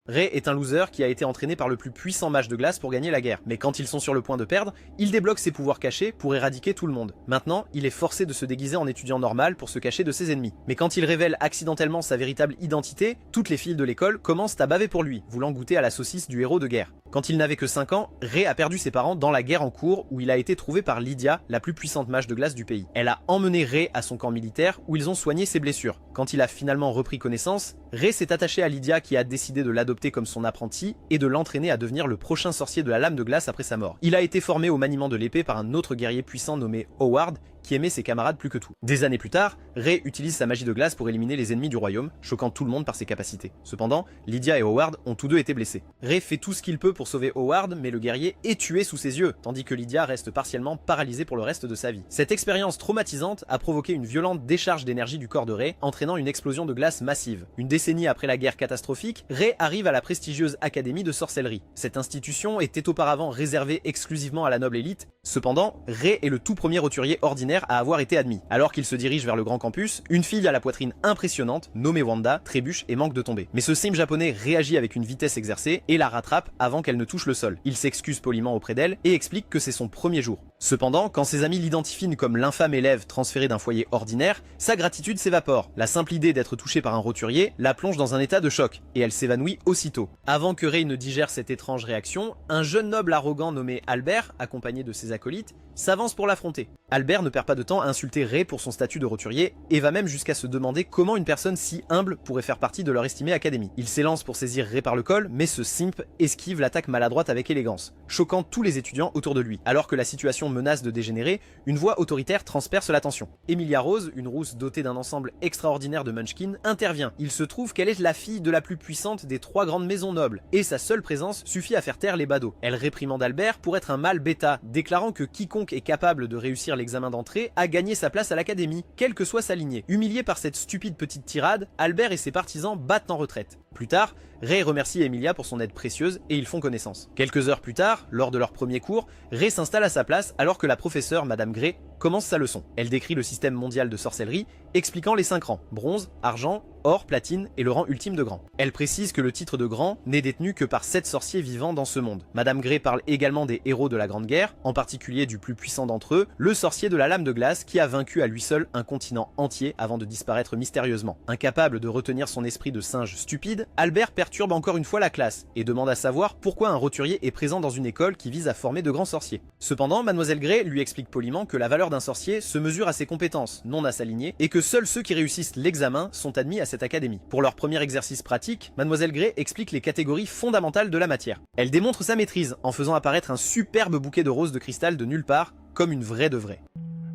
Ray est un loser qui a été entraîné par le plus puissant mage de glace pour gagner la guerre, mais quand ils sont sur le point de perdre, il débloque ses pouvoirs cachés pour éradiquer tout le monde. Maintenant, il est forcé de se déguiser en étudiant normal pour se cacher de ses ennemis. Mais quand il révèle accidentellement sa véritable identité, toutes les filles de l'école commencent à baver pour lui, voulant goûter à la saucisse du héros de guerre. Quand il n'avait que 5 ans, Ray a perdu ses parents dans la guerre en cours où il a été trouvé par Lydia, la plus puissante mage de glace du pays. Elle a emmené Ray à son camp militaire où ils ont soigné ses blessures. Quand il a finalement repris connaissance, Ray s'est attaché à Lydia qui a décidé de l'adopter comme son apprenti et de l'entraîner à devenir le prochain sorcier de la lame de glace après sa mort. Il a été formé au maniement de l'épée par un autre guerrier puissant nommé Howard qui aimait ses camarades plus que tout. Des années plus tard, Ray utilise sa magie de glace pour éliminer les ennemis du royaume, choquant tout le monde par ses capacités. Cependant, Lydia et Howard ont tous deux été blessés. Ray fait tout ce qu'il peut pour sauver Howard, mais le guerrier est tué sous ses yeux, tandis que Lydia reste partiellement paralysée pour le reste de sa vie. Cette expérience traumatisante a provoqué une violente décharge d'énergie du corps de Ray, entraînant une explosion de glace massive. Une décennie après la guerre catastrophique, Ray arrive à la prestigieuse Académie de sorcellerie. Cette institution était auparavant réservée exclusivement à la noble élite. Cependant, Ray est le tout premier roturier ordinaire à avoir été admis. Alors qu'il se dirige vers le grand campus, une fille à la poitrine impressionnante, nommée Wanda, trébuche et manque de tomber. Mais ce sim japonais réagit avec une vitesse exercée et la rattrape avant qu'elle ne touche le sol. Il s'excuse poliment auprès d'elle et explique que c'est son premier jour. Cependant, quand ses amis l'identifient comme l'infâme élève transféré d'un foyer ordinaire, sa gratitude s'évapore. La simple idée d'être touchée par un roturier la plonge dans un état de choc, et elle s'évanouit aussitôt. Avant que Ray ne digère cette étrange réaction, un jeune noble arrogant nommé Albert, accompagné de ses acolytes, s'avance pour l'affronter. Albert ne perd pas de temps à insulter Ray pour son statut de roturier, et va même jusqu'à se demander comment une personne si humble pourrait faire partie de leur estimée académie. Il s'élance pour saisir Ray par le col, mais ce simp esquive l'attaque maladroite avec élégance, choquant tous les étudiants autour de lui. Alors que la situation menace de dégénérer, une voix autoritaire transperce la tension. Emilia Rose, une rousse dotée d'un ensemble extraordinaire de Munchkin, intervient. Il se trouve qu'elle est la fille de la plus puissante des 3 grandes maisons nobles, et sa seule présence suffit à faire taire les badauds. Elle réprimande Albert pour être un mâle bêta, déclarant que quiconque est capable de réussir l'examen d'entrée a gagné sa place à l'académie, quelle que soit sa lignée. Humilié par cette stupide petite tirade, Albert et ses partisans battent en retraite. Plus tard, Ray remercie Emilia pour son aide précieuse et ils font connaissance. Quelques heures plus tard, lors de leur premier cours, Ray s'installe à sa place alors que la professeure, Madame Gray, commence sa leçon. Elle décrit le système mondial de sorcellerie, expliquant les 5 rangs, bronze, argent, or, platine et le rang ultime de grand. Elle précise que le titre de grand n'est détenu que par 7 sorciers vivants dans ce monde. Madame Gray parle également des héros de la Grande Guerre, en particulier du plus puissant d'entre eux, le sorcier de la lame de glace qui a vaincu à lui seul un continent entier avant de disparaître mystérieusement. Incapable de retenir son esprit de singe stupide, Albert perturbe encore une fois la classe et demande à savoir pourquoi un roturier est présent dans une école qui vise à former de grands sorciers. Cependant, Mademoiselle Gray lui explique poliment que la valeur d'un sorcier se mesure à ses compétences, non à sa lignée, et que seuls ceux qui réussissent l'examen sont admis à cette académie. Pour leur premier exercice pratique, Mademoiselle Gray explique les catégories fondamentales de la matière. Elle démontre sa maîtrise en faisant apparaître un superbe bouquet de roses de cristal de nulle part, comme une vraie de vraie.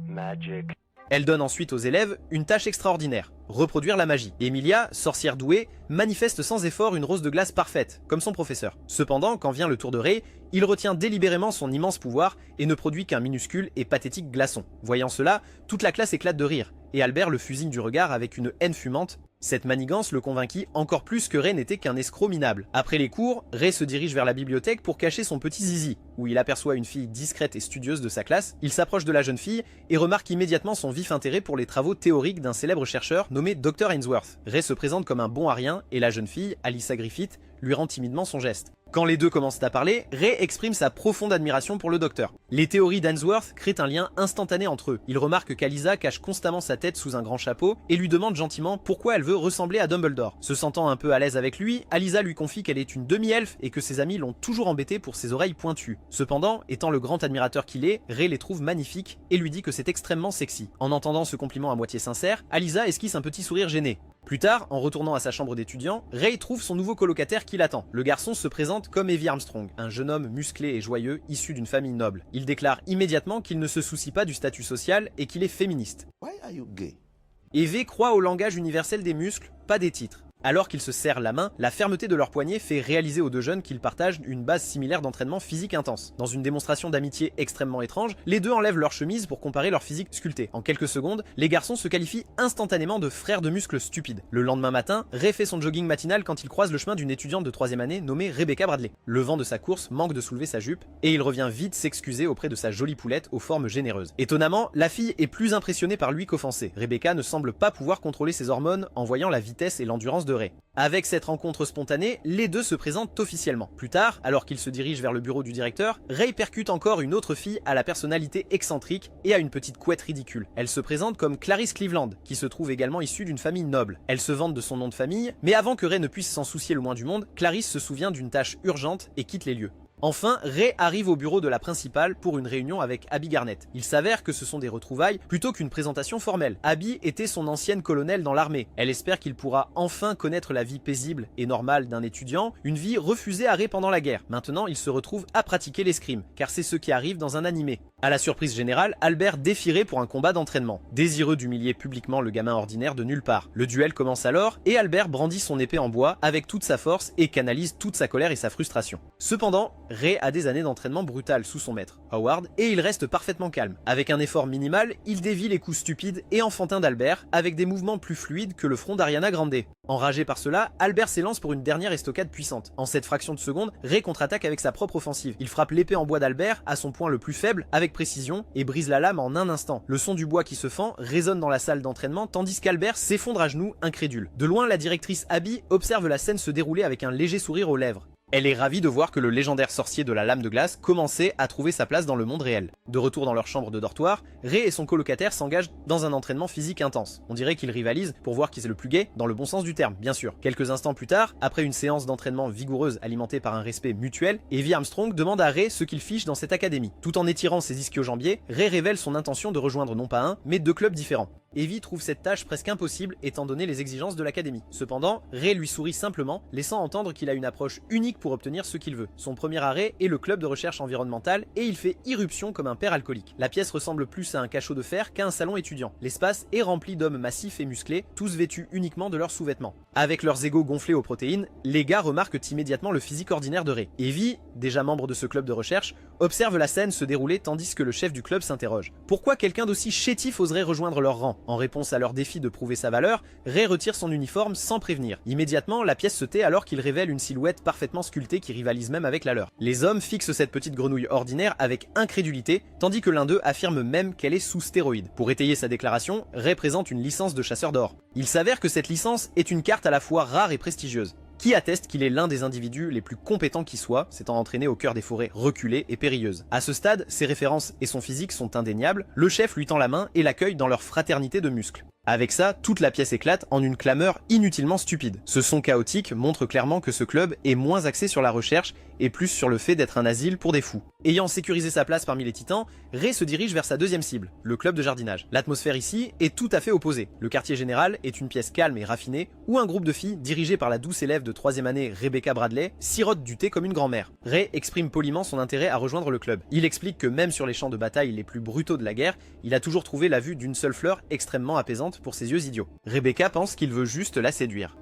Magic. Elle donne ensuite aux élèves une tâche extraordinaire, reproduire la magie. Emilia, sorcière douée, manifeste sans effort une rose de glace parfaite, comme son professeur. Cependant, quand vient le tour de Ray, il retient délibérément son immense pouvoir et ne produit qu'un minuscule et pathétique glaçon. Voyant cela, toute la classe éclate de rire, et Albert le fusille du regard avec une haine fumante. Cette manigance le convainquit encore plus que Ray n'était qu'un escroc minable. Après les cours, Ray se dirige vers la bibliothèque pour cacher son petit zizi, où il aperçoit une fille discrète et studieuse de sa classe. Il s'approche de la jeune fille et remarque immédiatement son vif intérêt pour les travaux théoriques d'un célèbre chercheur nommé Dr. Ainsworth. Ray se présente comme un bon à rien et la jeune fille, Alyssa Griffith, lui rend timidement son geste. Quand les deux commencent à parler, Ray exprime sa profonde admiration pour le docteur. Les théories d'Ainsworth créent un lien instantané entre eux. Il remarque qu'Alyssa cache constamment sa tête sous un grand chapeau et lui demande gentiment pourquoi elle veut ressembler à Dumbledore. Se sentant un peu à l'aise avec lui, Alyssa lui confie qu'elle est une demi-elfe et que ses amis l'ont toujours embêtée pour ses oreilles pointues. Cependant, étant le grand admirateur qu'il est, Ray les trouve magnifiques et lui dit que c'est extrêmement sexy. En entendant ce compliment à moitié sincère, Alyssa esquisse un petit sourire gêné. Plus tard, en retournant à sa chambre d'étudiant, Ray trouve son nouveau colocataire qui l'attend. Le garçon se présente comme Evie Armstrong, un jeune homme musclé et joyeux issu d'une famille noble. Il déclare immédiatement qu'il ne se soucie pas du statut social et qu'il est féministe. Why are you gay? Evie croit au langage universel des muscles, pas des titres. Alors qu'ils se serrent la main, la fermeté de leurs poignets fait réaliser aux deux jeunes qu'ils partagent une base similaire d'entraînement physique intense. Dans une démonstration d'amitié extrêmement étrange, les deux enlèvent leur chemise pour comparer leur physique sculpté. En quelques secondes, les garçons se qualifient instantanément de frères de muscles stupides. Le lendemain matin, Ray fait son jogging matinal quand il croise le chemin d'une étudiante de 3e année nommée Rebecca Bradley. Le vent de sa course manque de soulever sa jupe et il revient vite s'excuser auprès de sa jolie poulette aux formes généreuses. Étonnamment, la fille est plus impressionnée par lui qu'offensée. Rebecca ne semble pas pouvoir contrôler ses hormones en voyant la vitesse et l'endurance de de Ray. Avec cette rencontre spontanée, les deux se présentent officiellement. Plus tard, alors qu'ils se dirigent vers le bureau du directeur, Ray percute encore une autre fille à la personnalité excentrique et à une petite couette ridicule. Elle se présente comme Clarice Cleveland, qui se trouve également issue d'une famille noble. Elle se vante de son nom de famille, mais avant que Ray ne puisse s'en soucier le moins du monde, Clarice se souvient d'une tâche urgente et quitte les lieux. Enfin, Ray arrive au bureau de la principale pour une réunion avec Abby Garnett. Il s'avère que ce sont des retrouvailles plutôt qu'une présentation formelle. Abby était son ancienne colonelle dans l'armée. Elle espère qu'il pourra enfin connaître la vie paisible et normale d'un étudiant, une vie refusée à Ray pendant la guerre. Maintenant, il se retrouve à pratiquer l'escrime, car c'est ce qui arrive dans un animé. À la surprise générale, Albert défie Ray pour un combat d'entraînement, désireux d'humilier publiquement le gamin ordinaire de nulle part. Le duel commence alors, et Albert brandit son épée en bois avec toute sa force et canalise toute sa colère et sa frustration. Cependant, Ray a des années d'entraînement brutal sous son maître, Howard, et il reste parfaitement calme. Avec un effort minimal, il dévie les coups stupides et enfantins d'Albert, avec des mouvements plus fluides que le front d'Ariana Grande. Enragé par cela, Albert s'élance pour une dernière estocade puissante. En cette fraction de seconde, Ray contre-attaque avec sa propre offensive. Il frappe l'épée en bois d'Albert à son point le plus faible, avec précision, et brise la lame en un instant. Le son du bois qui se fend résonne dans la salle d'entraînement, tandis qu'Albert s'effondre à genoux, incrédule. De loin, la directrice Abby observe la scène se dérouler avec un léger sourire aux lèvres. Elle est ravie de voir que le légendaire sorcier de la lame de glace commençait à trouver sa place dans le monde réel. De retour dans leur chambre de dortoir, Ray et son colocataire s'engagent dans un entraînement physique intense. On dirait qu'ils rivalisent pour voir qui est le plus gai, dans le bon sens du terme, bien sûr. Quelques instants plus tard, après une séance d'entraînement vigoureuse alimentée par un respect mutuel, Evie Armstrong demande à Ray ce qu'il fiche dans cette académie. Tout en étirant ses ischio-jambiers, Ray révèle son intention de rejoindre non pas un, mais deux clubs différents. Evie trouve cette tâche presque impossible étant donné les exigences de l'académie. Cependant, Ray lui sourit simplement, laissant entendre qu'il a une approche unique pour obtenir ce qu'il veut. Son premier arrêt est le club de recherche environnementale et il fait irruption comme un père alcoolique. La pièce ressemble plus à un cachot de fer qu'à un salon étudiant. L'espace est rempli d'hommes massifs et musclés, tous vêtus uniquement de leurs sous-vêtements. Avec leurs égos gonflés aux protéines, les gars remarquent immédiatement le physique ordinaire de Ray. Evie, déjà membre de ce club de recherche, observe la scène se dérouler tandis que le chef du club s'interroge. Pourquoi quelqu'un d'aussi chétif oserait rejoindre leur rang? En réponse à leur défi de prouver sa valeur, Ray retire son uniforme sans prévenir. Immédiatement, la pièce se tait alors qu'il révèle une silhouette parfaitement sculptée qui rivalise même avec la leur. Les hommes fixent cette petite grenouille ordinaire avec incrédulité, tandis que l'un d'eux affirme même qu'elle est sous stéroïdes. Pour étayer sa déclaration, Ray présente une licence de chasseur d'or. Il s'avère que cette licence est une carte à la fois rare et prestigieuse, qui atteste qu'il est l'un des individus les plus compétents qui soit, s'étant entraîné au cœur des forêts reculées et périlleuses. À ce stade, ses références et son physique sont indéniables, le chef lui tend la main et l'accueille dans leur fraternité de muscles. Avec ça, toute la pièce éclate en une clameur inutilement stupide. Ce son chaotique montre clairement que ce club est moins axé sur la recherche et plus sur le fait d'être un asile pour des fous. Ayant sécurisé sa place parmi les titans, Ray se dirige vers sa deuxième cible, le club de jardinage. L'atmosphère ici est tout à fait opposée. Le quartier général est une pièce calme et raffinée où un groupe de filles, dirigé par la douce élève de 3e année Rebecca Bradley, sirote du thé comme une grand-mère. Ray exprime poliment son intérêt à rejoindre le club. Il explique que même sur les champs de bataille les plus brutaux de la guerre, il a toujours trouvé la vue d'une seule fleur extrêmement apaisante pour ses yeux idiots. Rebecca pense qu'il veut juste la séduire.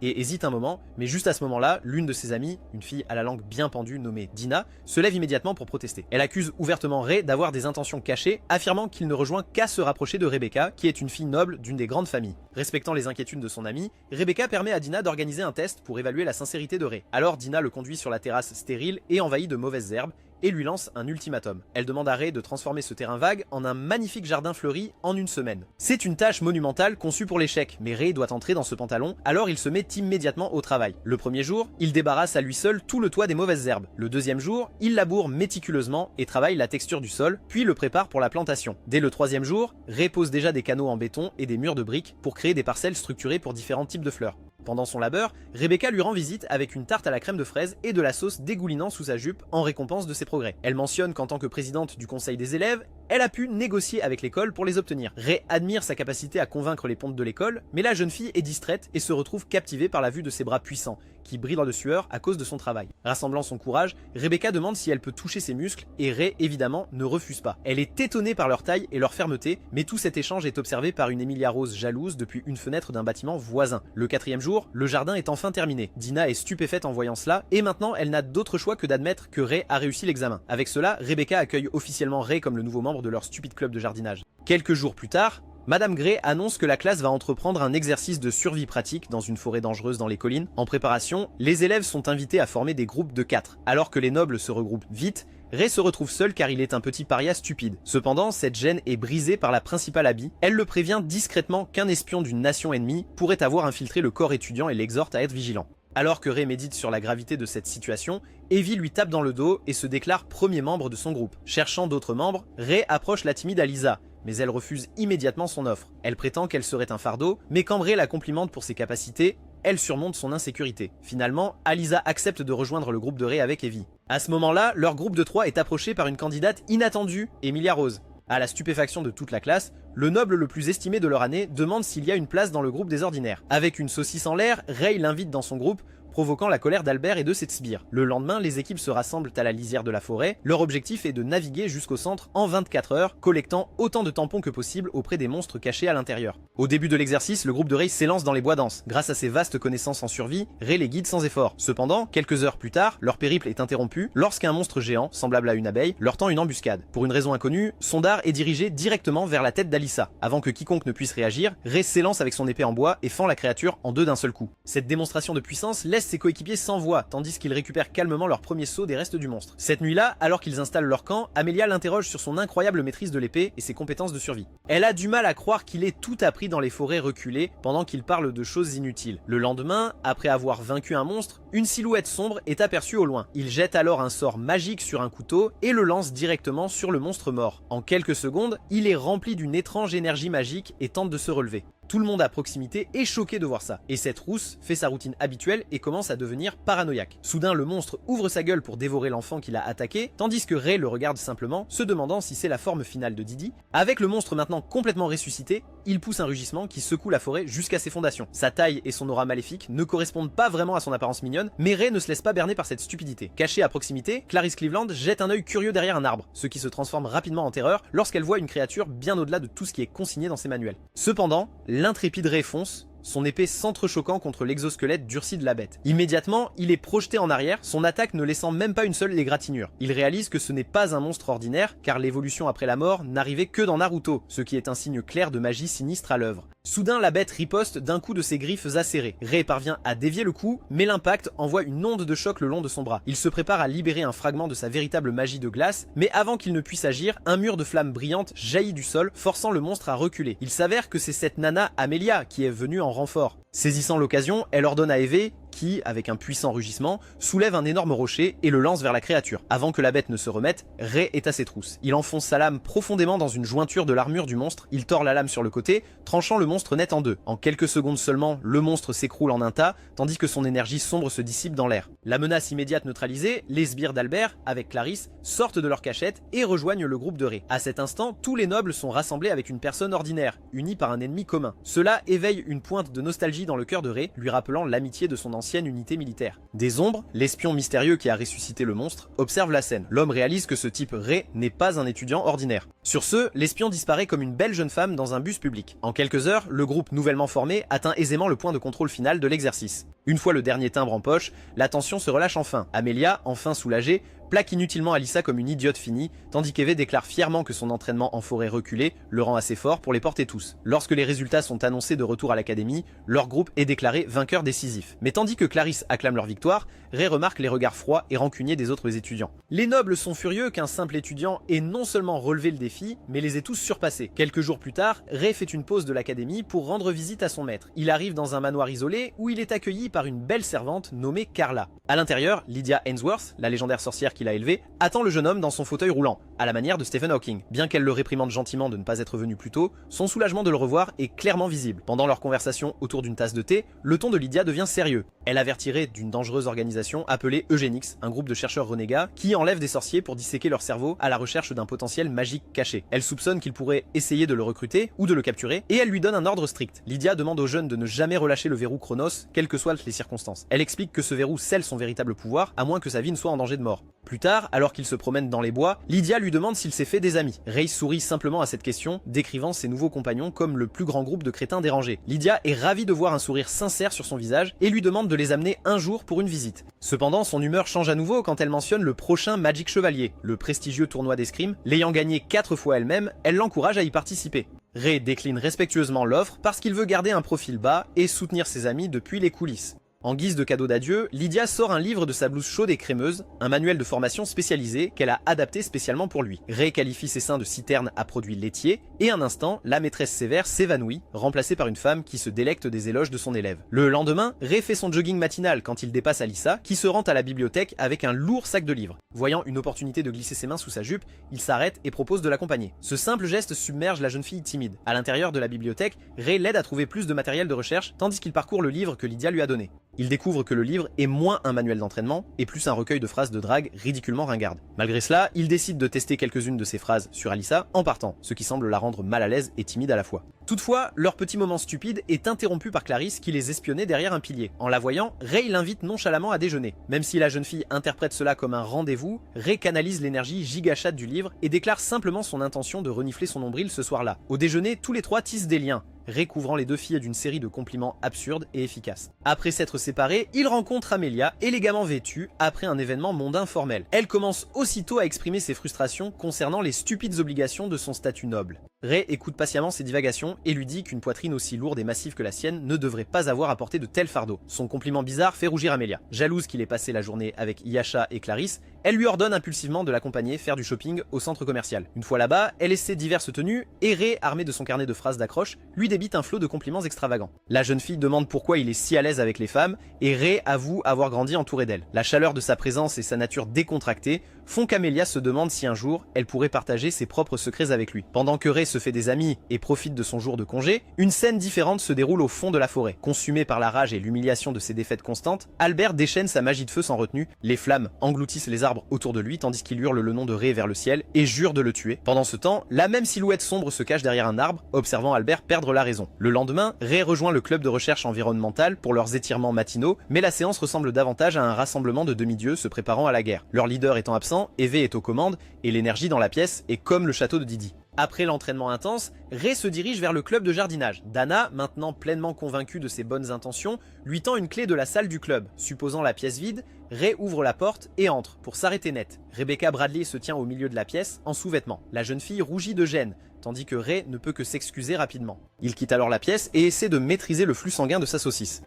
Et hésite un moment, mais juste à ce moment-là, l'une de ses amies, une fille à la langue bien pendue nommée Dina, se lève immédiatement pour protester. Elle accuse ouvertement Ray d'avoir des intentions cachées, affirmant qu'il ne rejoint qu'à se rapprocher de Rebecca, qui est une fille noble d'une des grandes familles. Respectant les inquiétudes de son amie, Rebecca permet à Dina d'organiser un test pour évaluer la sincérité de Ray. Alors Dina le conduit sur la terrasse stérile et envahie de mauvaises herbes, et lui lance un ultimatum. Elle demande à Ray de transformer ce terrain vague en un magnifique jardin fleuri en une semaine. C'est une tâche monumentale conçue pour l'échec, mais Ray doit entrer dans ce pantalon, alors il se met immédiatement au travail. Le premier jour, il débarrasse à lui seul tout le toit des mauvaises herbes. Le deuxième jour, il laboure méticuleusement et travaille la texture du sol, puis le prépare pour la plantation. Dès le troisième jour, Ray pose déjà des canaux en béton et des murs de briques pour créer des parcelles structurées pour différents types de fleurs. Pendant son labeur, Rebecca lui rend visite avec une tarte à la crème de fraise et de la sauce dégoulinant sous sa jupe en récompense de ses progrès. Elle mentionne qu'en tant que présidente du conseil des élèves, elle a pu négocier avec l'école pour les obtenir. Ray admire sa capacité à convaincre les pontes de l'école, mais la jeune fille est distraite et se retrouve captivée par la vue de ses bras puissants, qui brillent de sueur à cause de son travail. Rassemblant son courage, Rebecca demande si elle peut toucher ses muscles et Ray, évidemment, ne refuse pas. Elle est étonnée par leur taille et leur fermeté, mais tout cet échange est observé par une Emilia Rose jalouse depuis une fenêtre d'un bâtiment voisin. Le quatrième jour, le jardin est enfin terminé. Dina est stupéfaite en voyant cela et maintenant elle n'a d'autre choix que d'admettre que Ray a réussi l'examen. Avec cela, Rebecca accueille officiellement Ray comme le nouveau membre de leur stupide club de jardinage. Quelques jours plus tard, Madame Gray annonce que la classe va entreprendre un exercice de survie pratique dans une forêt dangereuse dans les collines. En préparation, les élèves sont invités à former des groupes de 4. Alors que les nobles se regroupent vite, Ray se retrouve seul car il est un petit paria stupide. Cependant, cette gêne est brisée par la principale Abby. Elle le prévient discrètement qu'un espion d'une nation ennemie pourrait avoir infiltré le corps étudiant et l'exhorte à être vigilant. Alors que Ray médite sur la gravité de cette situation, Evie lui tape dans le dos et se déclare premier membre de son groupe. Cherchant d'autres membres, Ray approche la timide Alyssa, mais elle refuse immédiatement son offre. Elle prétend qu'elle serait un fardeau, mais quand Ray la complimente pour ses capacités, elle surmonte son insécurité. Finalement, Alyssa accepte de rejoindre le groupe de Ray avec Evie. À ce moment-là, leur groupe de 3 est approché par une candidate inattendue, Emilia Rose. À la stupéfaction de toute la classe, le noble le plus estimé de leur année demande s'il y a une place dans le groupe des ordinaires. Avec une saucisse en l'air, Ray l'invite dans son groupe, provoquant la colère d'Albert et de ses sbires. Le lendemain, les équipes se rassemblent à la lisière de la forêt. Leur objectif est de naviguer jusqu'au centre en 24 heures, collectant autant de tampons que possible auprès des monstres cachés à l'intérieur. Au début de l'exercice, le groupe de Ray s'élance dans les bois denses. Grâce à ses vastes connaissances en survie, Ray les guide sans effort. Cependant, quelques heures plus tard, leur périple est interrompu lorsqu'un monstre géant, semblable à une abeille, leur tend une embuscade. Pour une raison inconnue, son dard est dirigé directement vers la tête d'Alyssa. Avant que quiconque ne puisse réagir, Ray s'élance avec son épée en bois et fend la créature en deux d'un seul coup. Cette démonstration de puissance laisse ses coéquipiers sans voix, tandis qu'ils récupèrent calmement leur premier saut des restes du monstre. Cette nuit-là, alors qu'ils installent leur camp, Amelia l'interroge sur son incroyable maîtrise de l'épée et ses compétences de survie. Elle a du mal à croire qu'il ait tout appris dans les forêts reculées pendant qu'il parle de choses inutiles. Le lendemain, après avoir vaincu un monstre, une silhouette sombre est aperçue au loin. Il jette alors un sort magique sur un couteau et le lance directement sur le monstre mort. En quelques secondes, il est rempli d'une étrange énergie magique et tente de se relever. Tout le monde à proximité est choqué de voir ça, et cette rousse fait sa routine habituelle et commence à devenir paranoïaque. Soudain, le monstre ouvre sa gueule pour dévorer l'enfant qui l'a attaqué, tandis que Ray le regarde simplement, se demandant si c'est la forme finale de Didi. Avec le monstre maintenant complètement ressuscité, il pousse un rugissement qui secoue la forêt jusqu'à ses fondations. Sa taille et son aura maléfique ne correspondent pas vraiment à son apparence mignonne, mais Ray ne se laisse pas berner par cette stupidité. Cachée à proximité, Clarice Cleveland jette un œil curieux derrière un arbre, ce qui se transforme rapidement en terreur lorsqu'elle voit une créature bien au-delà de tout ce qui est consigné dans ses manuels. Cependant, l'intrépide Ray fonce, son épée s'entrechoquant contre l'exosquelette durci de la bête. Immédiatement, il est projeté en arrière, son attaque ne laissant même pas une seule égratignure. Il réalise que ce n'est pas un monstre ordinaire, car l'évolution après la mort n'arrivait que dans Naruto, ce qui est un signe clair de magie sinistre à l'œuvre. Soudain, la bête riposte d'un coup de ses griffes acérées. Ray parvient à dévier le coup, mais l'impact envoie une onde de choc le long de son bras. Il se prépare à libérer un fragment de sa véritable magie de glace, mais avant qu'il ne puisse agir, un mur de flammes brillantes jaillit du sol, forçant le monstre à reculer. Il s'avère que c'est cette nana Amelia qui est venue en renfort. Saisissant l'occasion, elle ordonne à Eve qui, avec un puissant rugissement, soulève un énorme rocher et le lance vers la créature. Avant que la bête ne se remette, Ray est à ses trousses. Il enfonce sa lame profondément dans une jointure de l'armure du monstre, il tord la lame sur le côté, tranchant le monstre net en deux. En quelques secondes seulement, le monstre s'écroule en un tas, tandis que son énergie sombre se dissipe dans l'air. La menace immédiate neutralisée, les sbires d'Albert, avec Clarisse, sortent de leur cachette et rejoignent le groupe de Ray. À cet instant, tous les nobles sont rassemblés avec une personne ordinaire, unie par un ennemi commun. Cela éveille une pointe de nostalgie dans le cœur de Ray, lui rappelant l'amitié de son ancienne unité militaire. Des ombres, l'espion mystérieux qui a ressuscité le monstre, observe la scène. L'homme réalise que ce type Ray n'est pas un étudiant ordinaire. Sur ce, l'espion disparaît comme une belle jeune femme dans un bus public. En quelques heures, le groupe nouvellement formé atteint aisément le point de contrôle final de l'exercice. Une fois le dernier timbre en poche, la tension se relâche enfin. Amelia, enfin soulagée, plaque inutilement Alyssa comme une idiote finie, tandis qu'Eve déclare fièrement que son entraînement en forêt reculée le rend assez fort pour les porter tous. Lorsque les résultats sont annoncés de retour à l'académie, leur groupe est déclaré vainqueur décisif. Mais tandis que Clarisse acclame leur victoire, Ray remarque les regards froids et rancuniers des autres étudiants. Les nobles sont furieux qu'un simple étudiant ait non seulement relevé le défi, mais les ait tous surpassés. Quelques jours plus tard, Ray fait une pause de l'académie pour rendre visite à son maître. Il arrive dans un manoir isolé où il est accueilli par une belle servante nommée Carla. À l'intérieur, Lydia Ainsworth, la légendaire sorcière qu'il a élevée, attend le jeune homme dans son fauteuil roulant, à la manière de Stephen Hawking. Bien qu'elle le réprimande gentiment de ne pas être venu plus tôt, son soulagement de le revoir est clairement visible. Pendant leur conversation autour d'une tasse de thé, le ton de Lydia devient sérieux. Elle avertirait d'une dangereuse organisation appelée Eugénix, un groupe de chercheurs renégats qui enlèvent des sorciers pour disséquer leur cerveau à la recherche d'un potentiel magique caché. Elle soupçonne qu'ils pourraient essayer de le recruter ou de le capturer, et elle lui donne un ordre strict. Lydia demande aux jeunes de ne jamais relâcher le verrou Chronos, quelles que soient les circonstances. Elle explique que ce verrou scelle son véritable pouvoir, à moins que sa vie ne soit en danger de mort. Plus tard, alors qu'il se promène dans les bois, Lydia lui demande s'il s'est fait des amis. Ray sourit simplement à cette question, décrivant ses nouveaux compagnons comme le plus grand groupe de crétins dérangés. Lydia est ravie de voir un sourire sincère sur son visage et lui demande de les amener un jour pour une visite. Cependant, son humeur change à nouveau quand elle mentionne le prochain Magic Chevalier, le prestigieux tournoi d'escrime. L'ayant gagné 4 fois elle-même, elle l'encourage à y participer. Ray décline respectueusement l'offre parce qu'il veut garder un profil bas et soutenir ses amis depuis les coulisses. En guise de cadeau d'adieu, Lydia sort un livre de sa blouse chaude et crémeuse, un manuel de formation spécialisé qu'elle a adapté spécialement pour lui. Ray qualifie ses seins de citerne à produits laitiers, et un instant, la maîtresse sévère s'évanouit, remplacée par une femme qui se délecte des éloges de son élève. Le lendemain, Ray fait son jogging matinal quand il dépasse Alyssa, qui se rend à la bibliothèque avec un lourd sac de livres. Voyant une opportunité de glisser ses mains sous sa jupe, il s'arrête et propose de l'accompagner. Ce simple geste submerge la jeune fille timide. À l'intérieur de la bibliothèque, Ray l'aide à trouver plus de matériel de recherche, tandis qu'il parcourt le livre que Lydia lui a donné. Il découvre que le livre est moins un manuel d'entraînement et plus un recueil de phrases de drague ridiculement ringardes. Malgré cela, il décide de tester quelques-unes de ces phrases sur Alyssa en partant, ce qui semble la rendre mal à l'aise et timide à la fois. Toutefois, leur petit moment stupide est interrompu par Clarisse qui les espionnait derrière un pilier. En la voyant, Ray l'invite nonchalamment à déjeuner. Même si la jeune fille interprète cela comme un rendez-vous, Ray canalise l'énergie gigachatte du livre et déclare simplement son intention de renifler son nombril ce soir-là. Au déjeuner, tous les trois tissent des liens, Ray couvrant les deux filles d'une série de compliments absurdes et efficaces. Après s'être séparés, il rencontre Amelia, élégamment vêtue, après un événement mondain formel. Elle commence aussitôt à exprimer ses frustrations concernant les stupides obligations de son statut noble. Ray écoute patiemment ses divagations et lui dit qu'une poitrine aussi lourde et massive que la sienne ne devrait pas avoir à porter de tels fardeaux. Son compliment bizarre fait rougir Amelia. Jalouse qu'il ait passé la journée avec Yasha et Clarisse, elle lui ordonne impulsivement de l'accompagner faire du shopping au centre commercial. Une fois là-bas, elle essaie diverses tenues et Ray, armé de son carnet de phrases d'accroche, lui débite un flot de compliments extravagants. La jeune fille demande pourquoi il est si à l'aise avec les femmes et Ray avoue avoir grandi entouré d'elles. La chaleur de sa présence et sa nature décontractée font qu'Amelia se demande si un jour elle pourrait partager ses propres secrets avec lui. Pendant que Ray se fait des amis et profite de son jour de congé, une scène différente se déroule au fond de la forêt. Consumé par la rage et l'humiliation de ses défaites constantes, Albert déchaîne sa magie de feu sans retenue, les flammes engloutissent les arbres autour de lui tandis qu'il hurle le nom de Ray vers le ciel et jure de le tuer. Pendant ce temps, la même silhouette sombre se cache derrière un arbre, observant Albert perdre la raison. Le lendemain, Ray rejoint le club de recherche environnementale pour leurs étirements matinaux, mais la séance ressemble davantage à un rassemblement de demi-dieux se préparant à la guerre. Leur leader étant absent, Eve est aux commandes et l'énergie dans la pièce est comme le château de Didi. Après l'entraînement intense, Ray se dirige vers le club de jardinage. Dana, maintenant pleinement convaincue de ses bonnes intentions, lui tend une clé de la salle du club. Supposant la pièce vide, Ray ouvre la porte et entre, pour s'arrêter net. Rebecca Bradley se tient au milieu de la pièce, en sous-vêtements. La jeune fille rougit de gêne, tandis que Ray ne peut que s'excuser rapidement. Il quitte alors la pièce et essaie de maîtriser le flux sanguin de sa saucisse.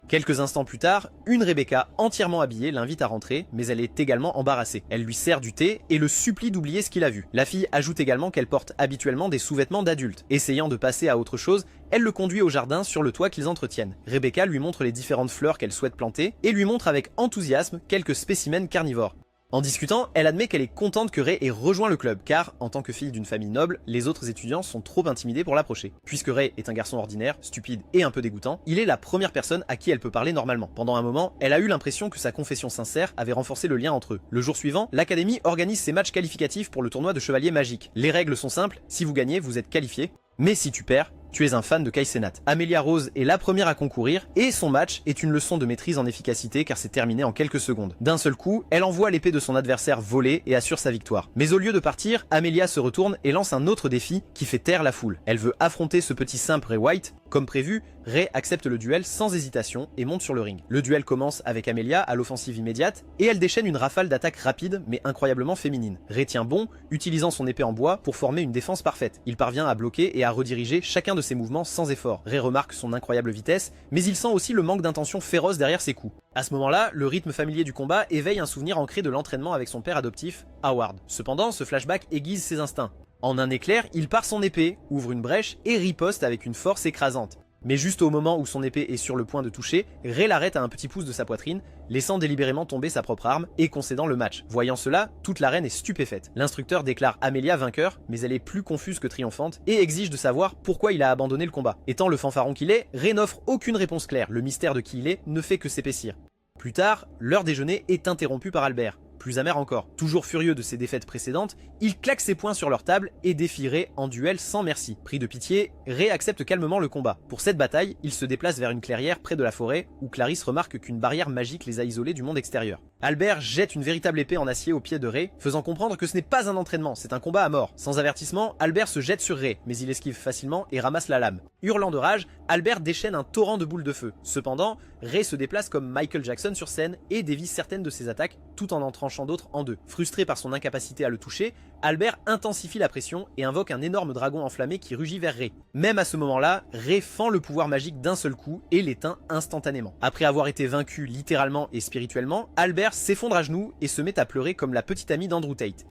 Quelques instants plus tard, une Rebecca entièrement habillée l'invite à rentrer, mais elle est également embarrassée. Elle lui sert du thé et le supplie d'oublier ce qu'il a vu. La fille ajoute également qu'elle porte habituellement des sous-vêtements d'adulte. Essayant de passer à autre chose, elle le conduit au jardin sur le toit qu'ils entretiennent. Rebecca lui montre les différentes fleurs qu'elle souhaite planter et lui montre avec enthousiasme quelques spécimens carnivores. En discutant, elle admet qu'elle est contente que Ray ait rejoint le club, car, en tant que fille d'une famille noble, les autres étudiants sont trop intimidés pour l'approcher. Puisque Ray est un garçon ordinaire, stupide et un peu dégoûtant, il est la première personne à qui elle peut parler normalement. Pendant un moment, elle a eu l'impression que sa confession sincère avait renforcé le lien entre eux. Le jour suivant, l'académie organise ses matchs qualificatifs pour le tournoi de chevalier magique. Les règles sont simples, si vous gagnez, vous êtes qualifié, mais si tu perds, tu es un fan de Kai Cenat. Amelia Rose est la première à concourir et son match est une leçon de maîtrise en efficacité car c'est terminé en quelques secondes. D'un seul coup, elle envoie l'épée de son adversaire voler et assure sa victoire. Mais au lieu de partir, Amelia se retourne et lance un autre défi qui fait taire la foule. Elle veut affronter ce petit simple Ray White. Comme prévu, Ray accepte le duel sans hésitation et monte sur le ring. Le duel commence avec Amelia à l'offensive immédiate et elle déchaîne une rafale d'attaques rapides mais incroyablement féminine. Ray tient bon, utilisant son épée en bois pour former une défense parfaite. Il parvient à bloquer et à rediriger chacun de ses mouvements sans effort. Ray remarque son incroyable vitesse, mais il sent aussi le manque d'intention féroce derrière ses coups. À ce moment-là, le rythme familier du combat éveille un souvenir ancré de l'entraînement avec son père adoptif, Howard. Cependant, ce flashback aiguise ses instincts. En un éclair, il part son épée, ouvre une brèche et riposte avec une force écrasante. Mais juste au moment où son épée est sur le point de toucher, Ray l'arrête à un petit pouce de sa poitrine, laissant délibérément tomber sa propre arme et concédant le match. Voyant cela, toute l'arène est stupéfaite. L'instructeur déclare Amelia vainqueur, mais elle est plus confuse que triomphante et exige de savoir pourquoi il a abandonné le combat. Étant le fanfaron qu'il est, Ray n'offre aucune réponse claire, le mystère de qui il est ne fait que s'épaissir. Plus tard, l'heure déjeuner est interrompue par Albert. Plus amer encore. Toujours furieux de ses défaites précédentes, il claque ses poings sur leur table et défie Ray en duel sans merci. Pris de pitié, Ray accepte calmement le combat. Pour cette bataille, il se déplace vers une clairière près de la forêt où Clarisse remarque qu'une barrière magique les a isolés du monde extérieur. Albert jette une véritable épée en acier au pied de Ray, faisant comprendre que ce n'est pas un entraînement, c'est un combat à mort. Sans avertissement, Albert se jette sur Ray, mais il esquive facilement et ramasse la lame. Hurlant de rage, Albert déchaîne un torrent de boules de feu. Cependant, Ray se déplace comme Michael Jackson sur scène et dévie certaines de ses attaques tout en tranchant d'autres en deux. Frustré par son incapacité à le toucher, Albert intensifie la pression et invoque un énorme dragon enflammé qui rugit vers Ray. Même à ce moment-là, Ray fend le pouvoir magique d'un seul coup et l'éteint instantanément. Après avoir été vaincu littéralement et spirituellement, Albert s'effondre à genoux et se met à pleurer comme la petite amie d'Andrew Tate.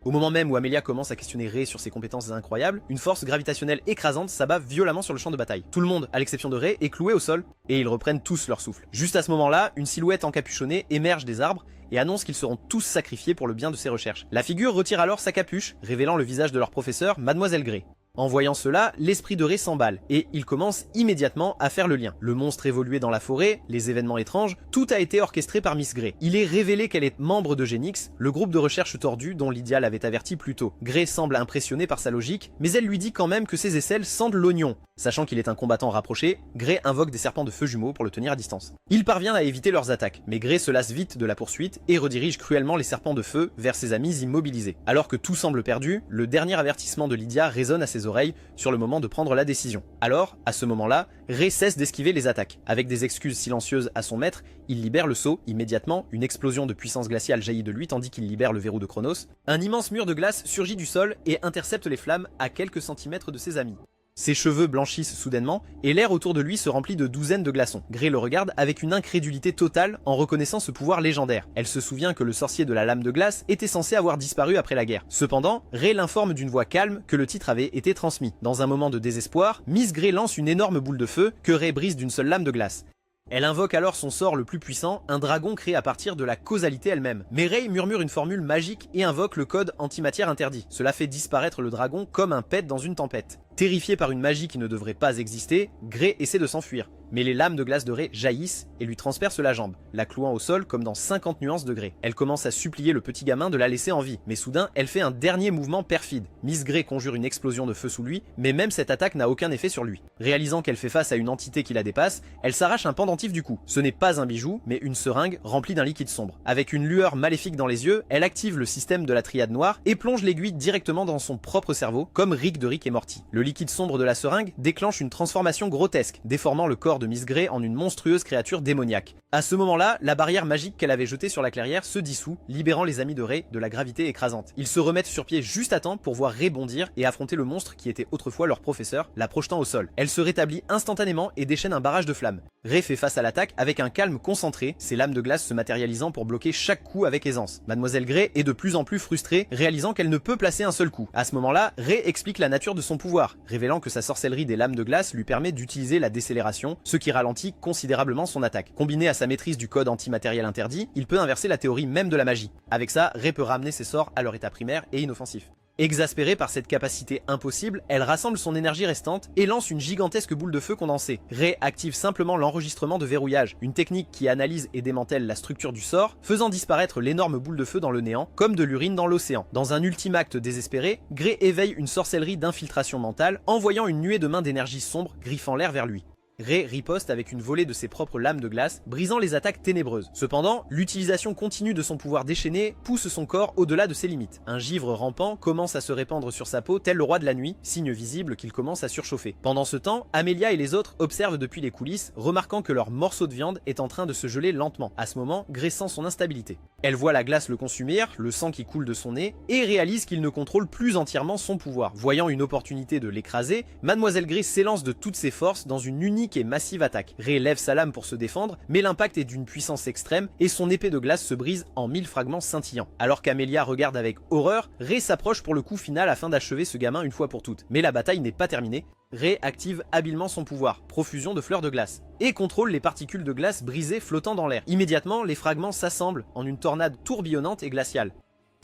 Au moment même où Amelia commence à questionner Ray sur ses compétences incroyables, une force gravitationnelle écrasante s'abat violemment sur le champ de bataille. Tout le monde, à l'exception de Ray, est cloué au sol, et ils reprennent tous leur souffle. Juste à ce moment-là, une silhouette encapuchonnée émerge des arbres et annonce qu'ils seront tous sacrifiés pour le bien de ses recherches. La figure retire alors sa capuche, révélant le visage de leur professeur, Mademoiselle Grey. En voyant cela, l'esprit de Ray s'emballe, et il commence immédiatement à faire le lien. Le monstre évoluait dans la forêt, les événements étranges, tout a été orchestré par Miss Grey. Il est révélé qu'elle est membre de Genix, le groupe de recherche tordu dont Lydia l'avait averti plus tôt. Grey semble impressionnée par sa logique, mais elle lui dit quand même que ses aisselles sentent l'oignon. Sachant qu'il est un combattant rapproché, Grey invoque des serpents de feu jumeaux pour le tenir à distance. Il parvient à éviter leurs attaques, mais Grey se lasse vite de la poursuite et redirige cruellement les serpents de feu vers ses amis immobilisés. Alors que tout semble perdu, le dernier avertissement de Lydia résonne à ses oreilles sur le moment de prendre la décision. Alors, à ce moment-là, Ray cesse d'esquiver les attaques. Avec des excuses silencieuses à son maître, il libère le sceau. Immédiatement, une explosion de puissance glaciale jaillit de lui tandis qu'il libère le verrou de Chronos. Un immense mur de glace surgit du sol et intercepte les flammes à quelques centimètres de ses amis. Ses cheveux blanchissent soudainement et l'air autour de lui se remplit de douzaines de glaçons. Grey le regarde avec une incrédulité totale en reconnaissant ce pouvoir légendaire. Elle se souvient que le sorcier de la lame de glace était censé avoir disparu après la guerre. Cependant, Ray l'informe d'une voix calme que le titre avait été transmis. Dans un moment de désespoir, Miss Grey lance une énorme boule de feu que Ray brise d'une seule lame de glace. Elle invoque alors son sort le plus puissant, un dragon créé à partir de la causalité elle-même. Mais Ray murmure une formule magique et invoque le code antimatière interdit. Cela fait disparaître le dragon comme un pet dans une tempête. Terrifié par une magie qui ne devrait pas exister, Grey essaie de s'enfuir. Mais les lames de glace de Ray jaillissent et lui transpercent la jambe, la clouant au sol comme dans 50 nuances de Grey. Elle commence à supplier le petit gamin de la laisser en vie, mais soudain elle fait un dernier mouvement perfide. Miss Grey conjure une explosion de feu sous lui, mais même cette attaque n'a aucun effet sur lui. Réalisant qu'elle fait face à une entité qui la dépasse, elle s'arrache un pendentif du cou. Ce n'est pas un bijou, mais une seringue remplie d'un liquide sombre. Avec une lueur maléfique dans les yeux, elle active le système de la triade noire et plonge l'aiguille directement dans son propre cerveau, comme Rick de Rick et Morty. Le liquide sombre de la seringue déclenche une transformation grotesque, déformant le corps de Miss Grey en une monstrueuse créature démoniaque. À ce moment-là, la barrière magique qu'elle avait jetée sur la clairière se dissout, libérant les amis de Ray de la gravité écrasante. Ils se remettent sur pied juste à temps pour voir Ray bondir et affronter le monstre qui était autrefois leur professeur, la projetant au sol. Elle se rétablit instantanément et déchaîne un barrage de flammes. Ray fait face à l'attaque avec un calme concentré, ses lames de glace se matérialisant pour bloquer chaque coup avec aisance. Mademoiselle Grey est de plus en plus frustrée, réalisant qu'elle ne peut placer un seul coup. À ce moment-là, Ray explique la nature de son pouvoir, révélant que sa sorcellerie des lames de glace lui permet d'utiliser la décélération, ce qui ralentit considérablement son attaque. Combiné à sa maîtrise du code antimatériel interdit, il peut inverser la théorie même de la magie. Avec ça, Ray peut ramener ses sorts à leur état primaire et inoffensif. Exaspérée par cette capacité impossible, elle rassemble son énergie restante et lance une gigantesque boule de feu condensée. Ray active simplement l'enregistrement de verrouillage, une technique qui analyse et démantèle la structure du sort, faisant disparaître l'énorme boule de feu dans le néant, comme de l'urine dans l'océan. Dans un ultime acte désespéré, Grey éveille une sorcellerie d'infiltration mentale, envoyant une nuée de mains d'énergie sombre griffant l'air vers lui. Ray riposte avec une volée de ses propres lames de glace, brisant les attaques ténébreuses. Cependant, l'utilisation continue de son pouvoir déchaîné pousse son corps au-delà de ses limites. Un givre rampant commence à se répandre sur sa peau tel le roi de la nuit, signe visible qu'il commence à surchauffer. Pendant ce temps, Amelia et les autres observent depuis les coulisses, remarquant que leur morceau de viande est en train de se geler lentement. À ce moment, Grey sent son instabilité. Elle voit la glace le consumer, le sang qui coule de son nez, et réalise qu'il ne contrôle plus entièrement son pouvoir. Voyant une opportunité de l'écraser, Mademoiselle Grey s'élance de toutes ses forces dans une unique et massive attaque. Ray lève sa lame pour se défendre, mais l'impact est d'une puissance extrême et son épée de glace se brise en 1000 fragments scintillants. Alors qu'Amelia regarde avec horreur, Ray s'approche pour le coup final afin d'achever ce gamin une fois pour toutes. Mais la bataille n'est pas terminée. Ray active habilement son pouvoir, profusion de fleurs de glace, et contrôle les particules de glace brisées flottant dans l'air. Immédiatement, les fragments s'assemblent en une tornade tourbillonnante et glaciale.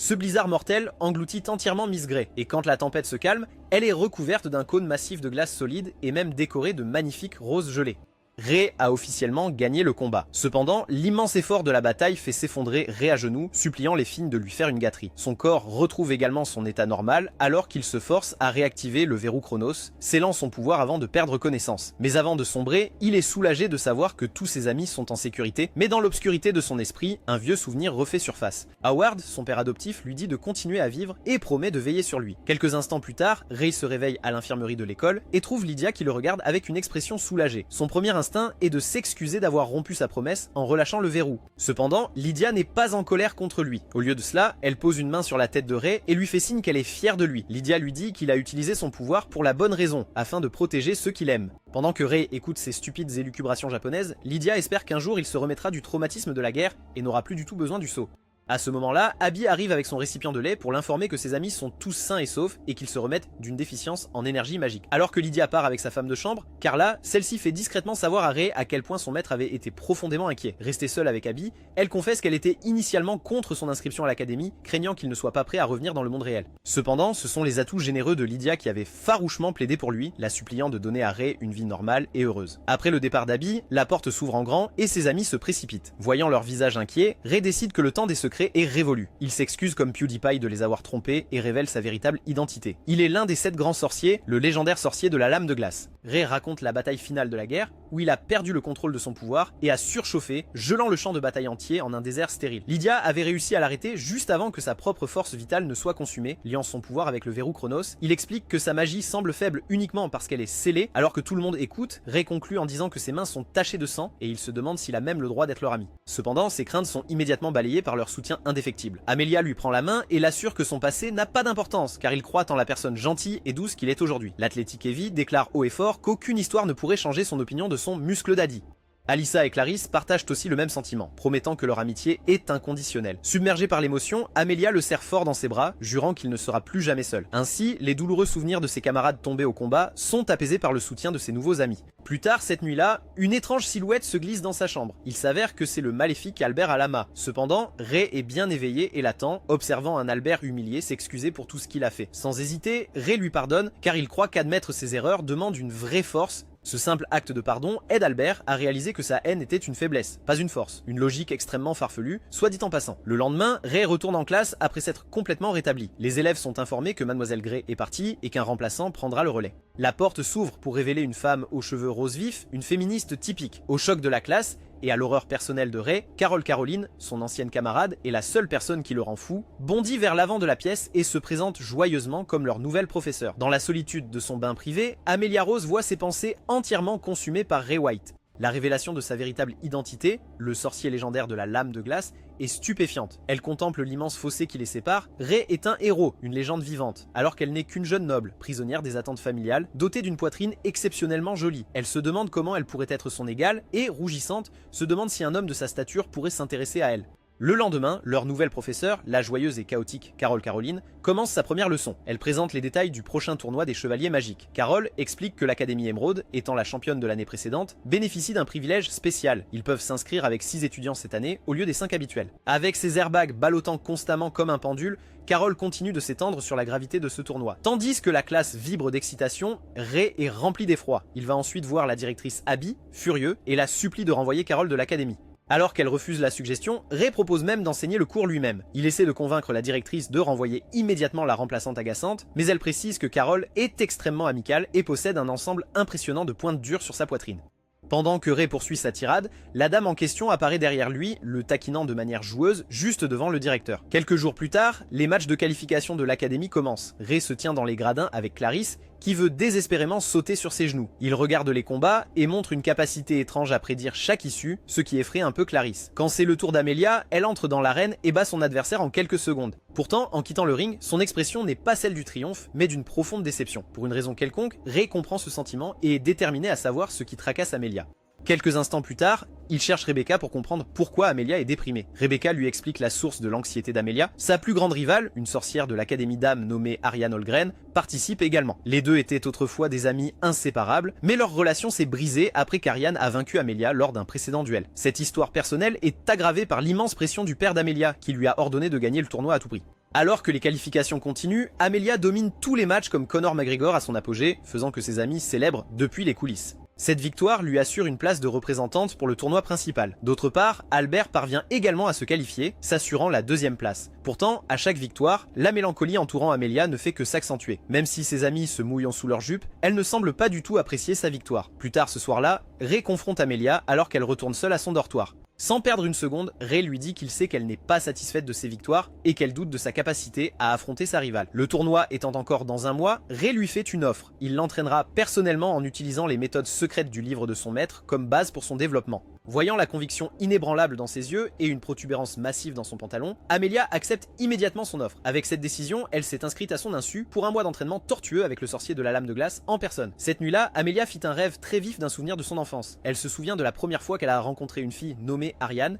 Ce blizzard mortel engloutit entièrement Miss Grey, et quand la tempête se calme, elle est recouverte d'un cône massif de glace solide et même décorée de magnifiques roses gelées. Ray a officiellement gagné le combat. Cependant, l'immense effort de la bataille fait s'effondrer Ray à genoux, suppliant les filles de lui faire une gâterie. Son corps retrouve également son état normal alors qu'il se force à réactiver le verrou Chronos, scellant son pouvoir avant de perdre connaissance. Mais avant de sombrer, il est soulagé de savoir que tous ses amis sont en sécurité, mais dans l'obscurité de son esprit, un vieux souvenir refait surface. Howard, son père adoptif, lui dit de continuer à vivre et promet de veiller sur lui. Quelques instants plus tard, Ray se réveille à l'infirmerie de l'école et trouve Lydia qui le regarde avec une expression soulagée. Son premier instinct est de s'excuser d'avoir rompu sa promesse en relâchant le verrou. Cependant, Lydia n'est pas en colère contre lui. Au lieu de cela, elle pose une main sur la tête de Ray et lui fait signe qu'elle est fière de lui. Lydia lui dit qu'il a utilisé son pouvoir pour la bonne raison, afin de protéger ceux qu'il aime. Pendant que Ray écoute ces stupides élucubrations japonaises, Lydia espère qu'un jour il se remettra du traumatisme de la guerre et n'aura plus du tout besoin du sceau. À ce moment-là, Abby arrive avec son récipient de lait pour l'informer que ses amis sont tous sains et saufs et qu'ils se remettent d'une déficience en énergie magique. Alors que Lydia part avec sa femme de chambre, Carla, celle-ci fait discrètement savoir à Ray à quel point son maître avait été profondément inquiet. Restée seule avec Abby, elle confesse qu'elle était initialement contre son inscription à l'académie, craignant qu'il ne soit pas prêt à revenir dans le monde réel. Cependant, ce sont les atouts généreux de Lydia qui avaient farouchement plaidé pour lui, la suppliant de donner à Ray une vie normale et heureuse. Après le départ d'Abby, la porte s'ouvre en grand et ses amis se précipitent. Voyant leur visage inquiet, Ray décide que le temps des secrets est révolu. Il s'excuse comme PewDiePie de les avoir trompés et révèle sa véritable identité. Il est l'un des 7 grands sorciers, le légendaire sorcier de la lame de glace. Ray raconte la bataille finale de la guerre, où il a perdu le contrôle de son pouvoir et a surchauffé, gelant le champ de bataille entier en un désert stérile. Lydia avait réussi à l'arrêter juste avant que sa propre force vitale ne soit consumée, liant son pouvoir avec le verrou Chronos. Il explique que sa magie semble faible uniquement parce qu'elle est scellée, alors que tout le monde écoute. Ray conclut en disant que ses mains sont tachées de sang et il se demande s'il a même le droit d'être leur ami. Cependant, ses craintes sont immédiatement balayées par leur soutien indéfectible. Amelia lui prend la main et l'assure que son passé n'a pas d'importance, car il croit en la personne gentille et douce qu'il est aujourd'hui. L'athlétique Evie déclare haut et fort qu'aucune histoire ne pourrait changer son opinion de son muscle daddy. Alyssa et Clarisse partagent aussi le même sentiment, promettant que leur amitié est inconditionnelle. Submergée par l'émotion, Amelia le serre fort dans ses bras, jurant qu'il ne sera plus jamais seul. Ainsi, les douloureux souvenirs de ses camarades tombés au combat sont apaisés par le soutien de ses nouveaux amis. Plus tard, cette nuit-là, une étrange silhouette se glisse dans sa chambre. Il s'avère que c'est le maléfique Albert Alama. Cependant, Ray est bien éveillé et l'attend, observant un Albert humilié s'excuser pour tout ce qu'il a fait. Sans hésiter, Ray lui pardonne, car il croit qu'admettre ses erreurs demande une vraie force. Ce simple acte de pardon aide Albert à réaliser que sa haine était une faiblesse, pas une force. Une logique extrêmement farfelue, soit dit en passant. Le lendemain, Ray retourne en classe après s'être complètement rétabli. Les élèves sont informés que Mademoiselle Grey est partie et qu'un remplaçant prendra le relais. La porte s'ouvre pour révéler une femme aux cheveux roses vifs, une féministe typique. Au choc de la classe, et à l'horreur personnelle de Ray, Carole Caroline, son ancienne camarade et la seule personne qui le rend fou, bondit vers l'avant de la pièce et se présente joyeusement comme leur nouvelle professeure. Dans la solitude de son bain privé, Amelia Rose voit ses pensées entièrement consumées par Ray White. La révélation de sa véritable identité, le sorcier légendaire de la lame de glace, est stupéfiante. Elle contemple l'immense fossé qui les sépare. Ray est un héros, une légende vivante, alors qu'elle n'est qu'une jeune noble, prisonnière des attentes familiales, dotée d'une poitrine exceptionnellement jolie. Elle se demande comment elle pourrait être son égale et, rougissante, se demande si un homme de sa stature pourrait s'intéresser à elle. Le lendemain, leur nouvelle professeure, la joyeuse et chaotique Carole Caroline, commence sa première leçon. Elle présente les détails du prochain tournoi des Chevaliers Magiques. Carole explique que l'Académie Émeraude, étant la championne de l'année précédente, bénéficie d'un privilège spécial. Ils peuvent s'inscrire avec 6 étudiants cette année au lieu des 5 habituels. Avec ses airbags ballottant constamment comme un pendule, Carole continue de s'étendre sur la gravité de ce tournoi. Tandis que la classe vibre d'excitation, Ray est rempli d'effroi. Il va ensuite voir la directrice Abby, furieux, et la supplie de renvoyer Carole de l'académie. Alors qu'elle refuse la suggestion, Ray propose même d'enseigner le cours lui-même. Il essaie de convaincre la directrice de renvoyer immédiatement la remplaçante agaçante, mais elle précise que Carole est extrêmement amicale et possède un ensemble impressionnant de pointes dures sur sa poitrine. Pendant que Ray poursuit sa tirade, la dame en question apparaît derrière lui, le taquinant de manière joueuse, juste devant le directeur. Quelques jours plus tard, les matchs de qualification de l'académie commencent. Ray se tient dans les gradins avec Clarisse, qui veut désespérément sauter sur ses genoux. Il regarde les combats et montre une capacité étrange à prédire chaque issue, ce qui effraie un peu Clarisse. Quand c'est le tour d'Amelia, elle entre dans l'arène et bat son adversaire en quelques secondes. Pourtant, en quittant le ring, son expression n'est pas celle du triomphe, mais d'une profonde déception. Pour une raison quelconque, Ray comprend ce sentiment et est déterminé à savoir ce qui tracasse Amelia. Quelques instants plus tard, il cherche Rebecca pour comprendre pourquoi Amelia est déprimée. Rebecca lui explique la source de l'anxiété d'Amelia. Sa plus grande rivale, une sorcière de l'Académie d'âme nommée Ariane Holgren, participe également. Les deux étaient autrefois des amis inséparables, mais leur relation s'est brisée après qu'Ariane a vaincu Amelia lors d'un précédent duel. Cette histoire personnelle est aggravée par l'immense pression du père d'Amelia, qui lui a ordonné de gagner le tournoi à tout prix. Alors que les qualifications continuent, Amelia domine tous les matchs comme Conor McGregor à son apogée, faisant que ses amis célèbrent depuis les coulisses. Cette victoire lui assure une place de représentante pour le tournoi principal. D'autre part, Albert parvient également à se qualifier, s'assurant la 2e place. Pourtant, à chaque victoire, la mélancolie entourant Amelia ne fait que s'accentuer. Même si ses amis se mouillent sous leurs jupes, elle ne semble pas du tout apprécier sa victoire. Plus tard ce soir-là, Ray confronte Amelia alors qu'elle retourne seule à son dortoir. Sans perdre une seconde, Ray lui dit qu'il sait qu'elle n'est pas satisfaite de ses victoires et qu'elle doute de sa capacité à affronter sa rivale. Le tournoi étant encore dans un mois, Ray lui fait une offre. Il l'entraînera personnellement en utilisant les méthodes secrètes du livre de son maître comme base pour son développement. Voyant la conviction inébranlable dans ses yeux et une protubérance massive dans son pantalon, Amelia accepte immédiatement son offre. Avec cette décision, elle s'est inscrite à son insu pour un mois d'entraînement tortueux avec le sorcier de la lame de glace en personne. Cette nuit-là, Amelia fit un rêve très vif d'un souvenir de son enfance. Elle se souvient de la première fois qu'elle a rencontré une fille nommée Ariane.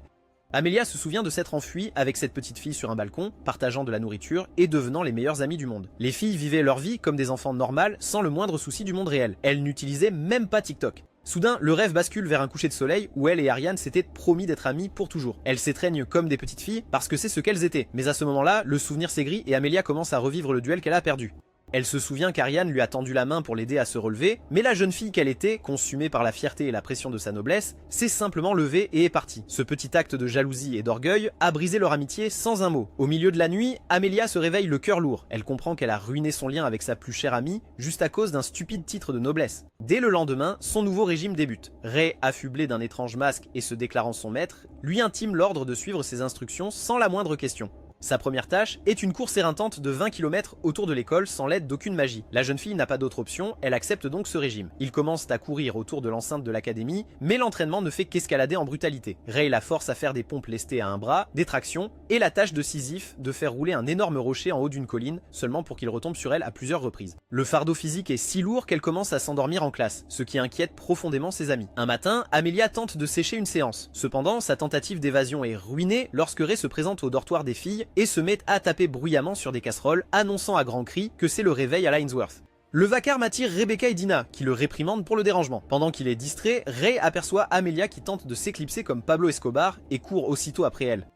Amelia se souvient de s'être enfuie avec cette petite fille sur un balcon, partageant de la nourriture et devenant les meilleurs amis du monde. Les filles vivaient leur vie comme des enfants normales, sans le moindre souci du monde réel. Elles n'utilisaient même pas TikTok. Soudain, le rêve bascule vers un coucher de soleil où elle et Ariane s'étaient promis d'être amies pour toujours. Elles s'étreignent comme des petites filles parce que c'est ce qu'elles étaient. Mais à ce moment-là, le souvenir s'aigrit et Amelia commence à revivre le duel qu'elle a perdu. Elle se souvient qu'Ariane lui a tendu la main pour l'aider à se relever, mais la jeune fille qu'elle était, consumée par la fierté et la pression de sa noblesse, s'est simplement levée et est partie. Ce petit acte de jalousie et d'orgueil a brisé leur amitié sans un mot. Au milieu de la nuit, Amelia se réveille le cœur lourd. Elle comprend qu'elle a ruiné son lien avec sa plus chère amie, juste à cause d'un stupide titre de noblesse. Dès le lendemain, son nouveau régime débute. Ray, affublé d'un étrange masque et se déclarant son maître, lui intime l'ordre de suivre ses instructions sans la moindre question. Sa première tâche est une course éreintante de 20 km autour de l'école sans l'aide d'aucune magie. La jeune fille n'a pas d'autre option, elle accepte donc ce régime. Ils commencent à courir autour de l'enceinte de l'académie, mais l'entraînement ne fait qu'escalader en brutalité. Ray la force à faire des pompes lestées à un bras, des tractions, et la tâche de Sisyphe de faire rouler un énorme rocher en haut d'une colline, seulement pour qu'il retombe sur elle à plusieurs reprises. Le fardeau physique est si lourd qu'elle commence à s'endormir en classe, ce qui inquiète profondément ses amis. Un matin, Amelia tente de sécher une séance. Cependant, sa tentative d'évasion est ruinée lorsque Ray se présente au dortoir des filles et se met à taper bruyamment sur des casseroles, annonçant à grands cris que c'est le réveil à Linesworth. Le vacarme attire Rebecca et Dina, qui le réprimandent pour le dérangement. Pendant qu'il est distrait, Ray aperçoit Amelia qui tente de s'éclipser comme Pablo Escobar et court aussitôt après elle.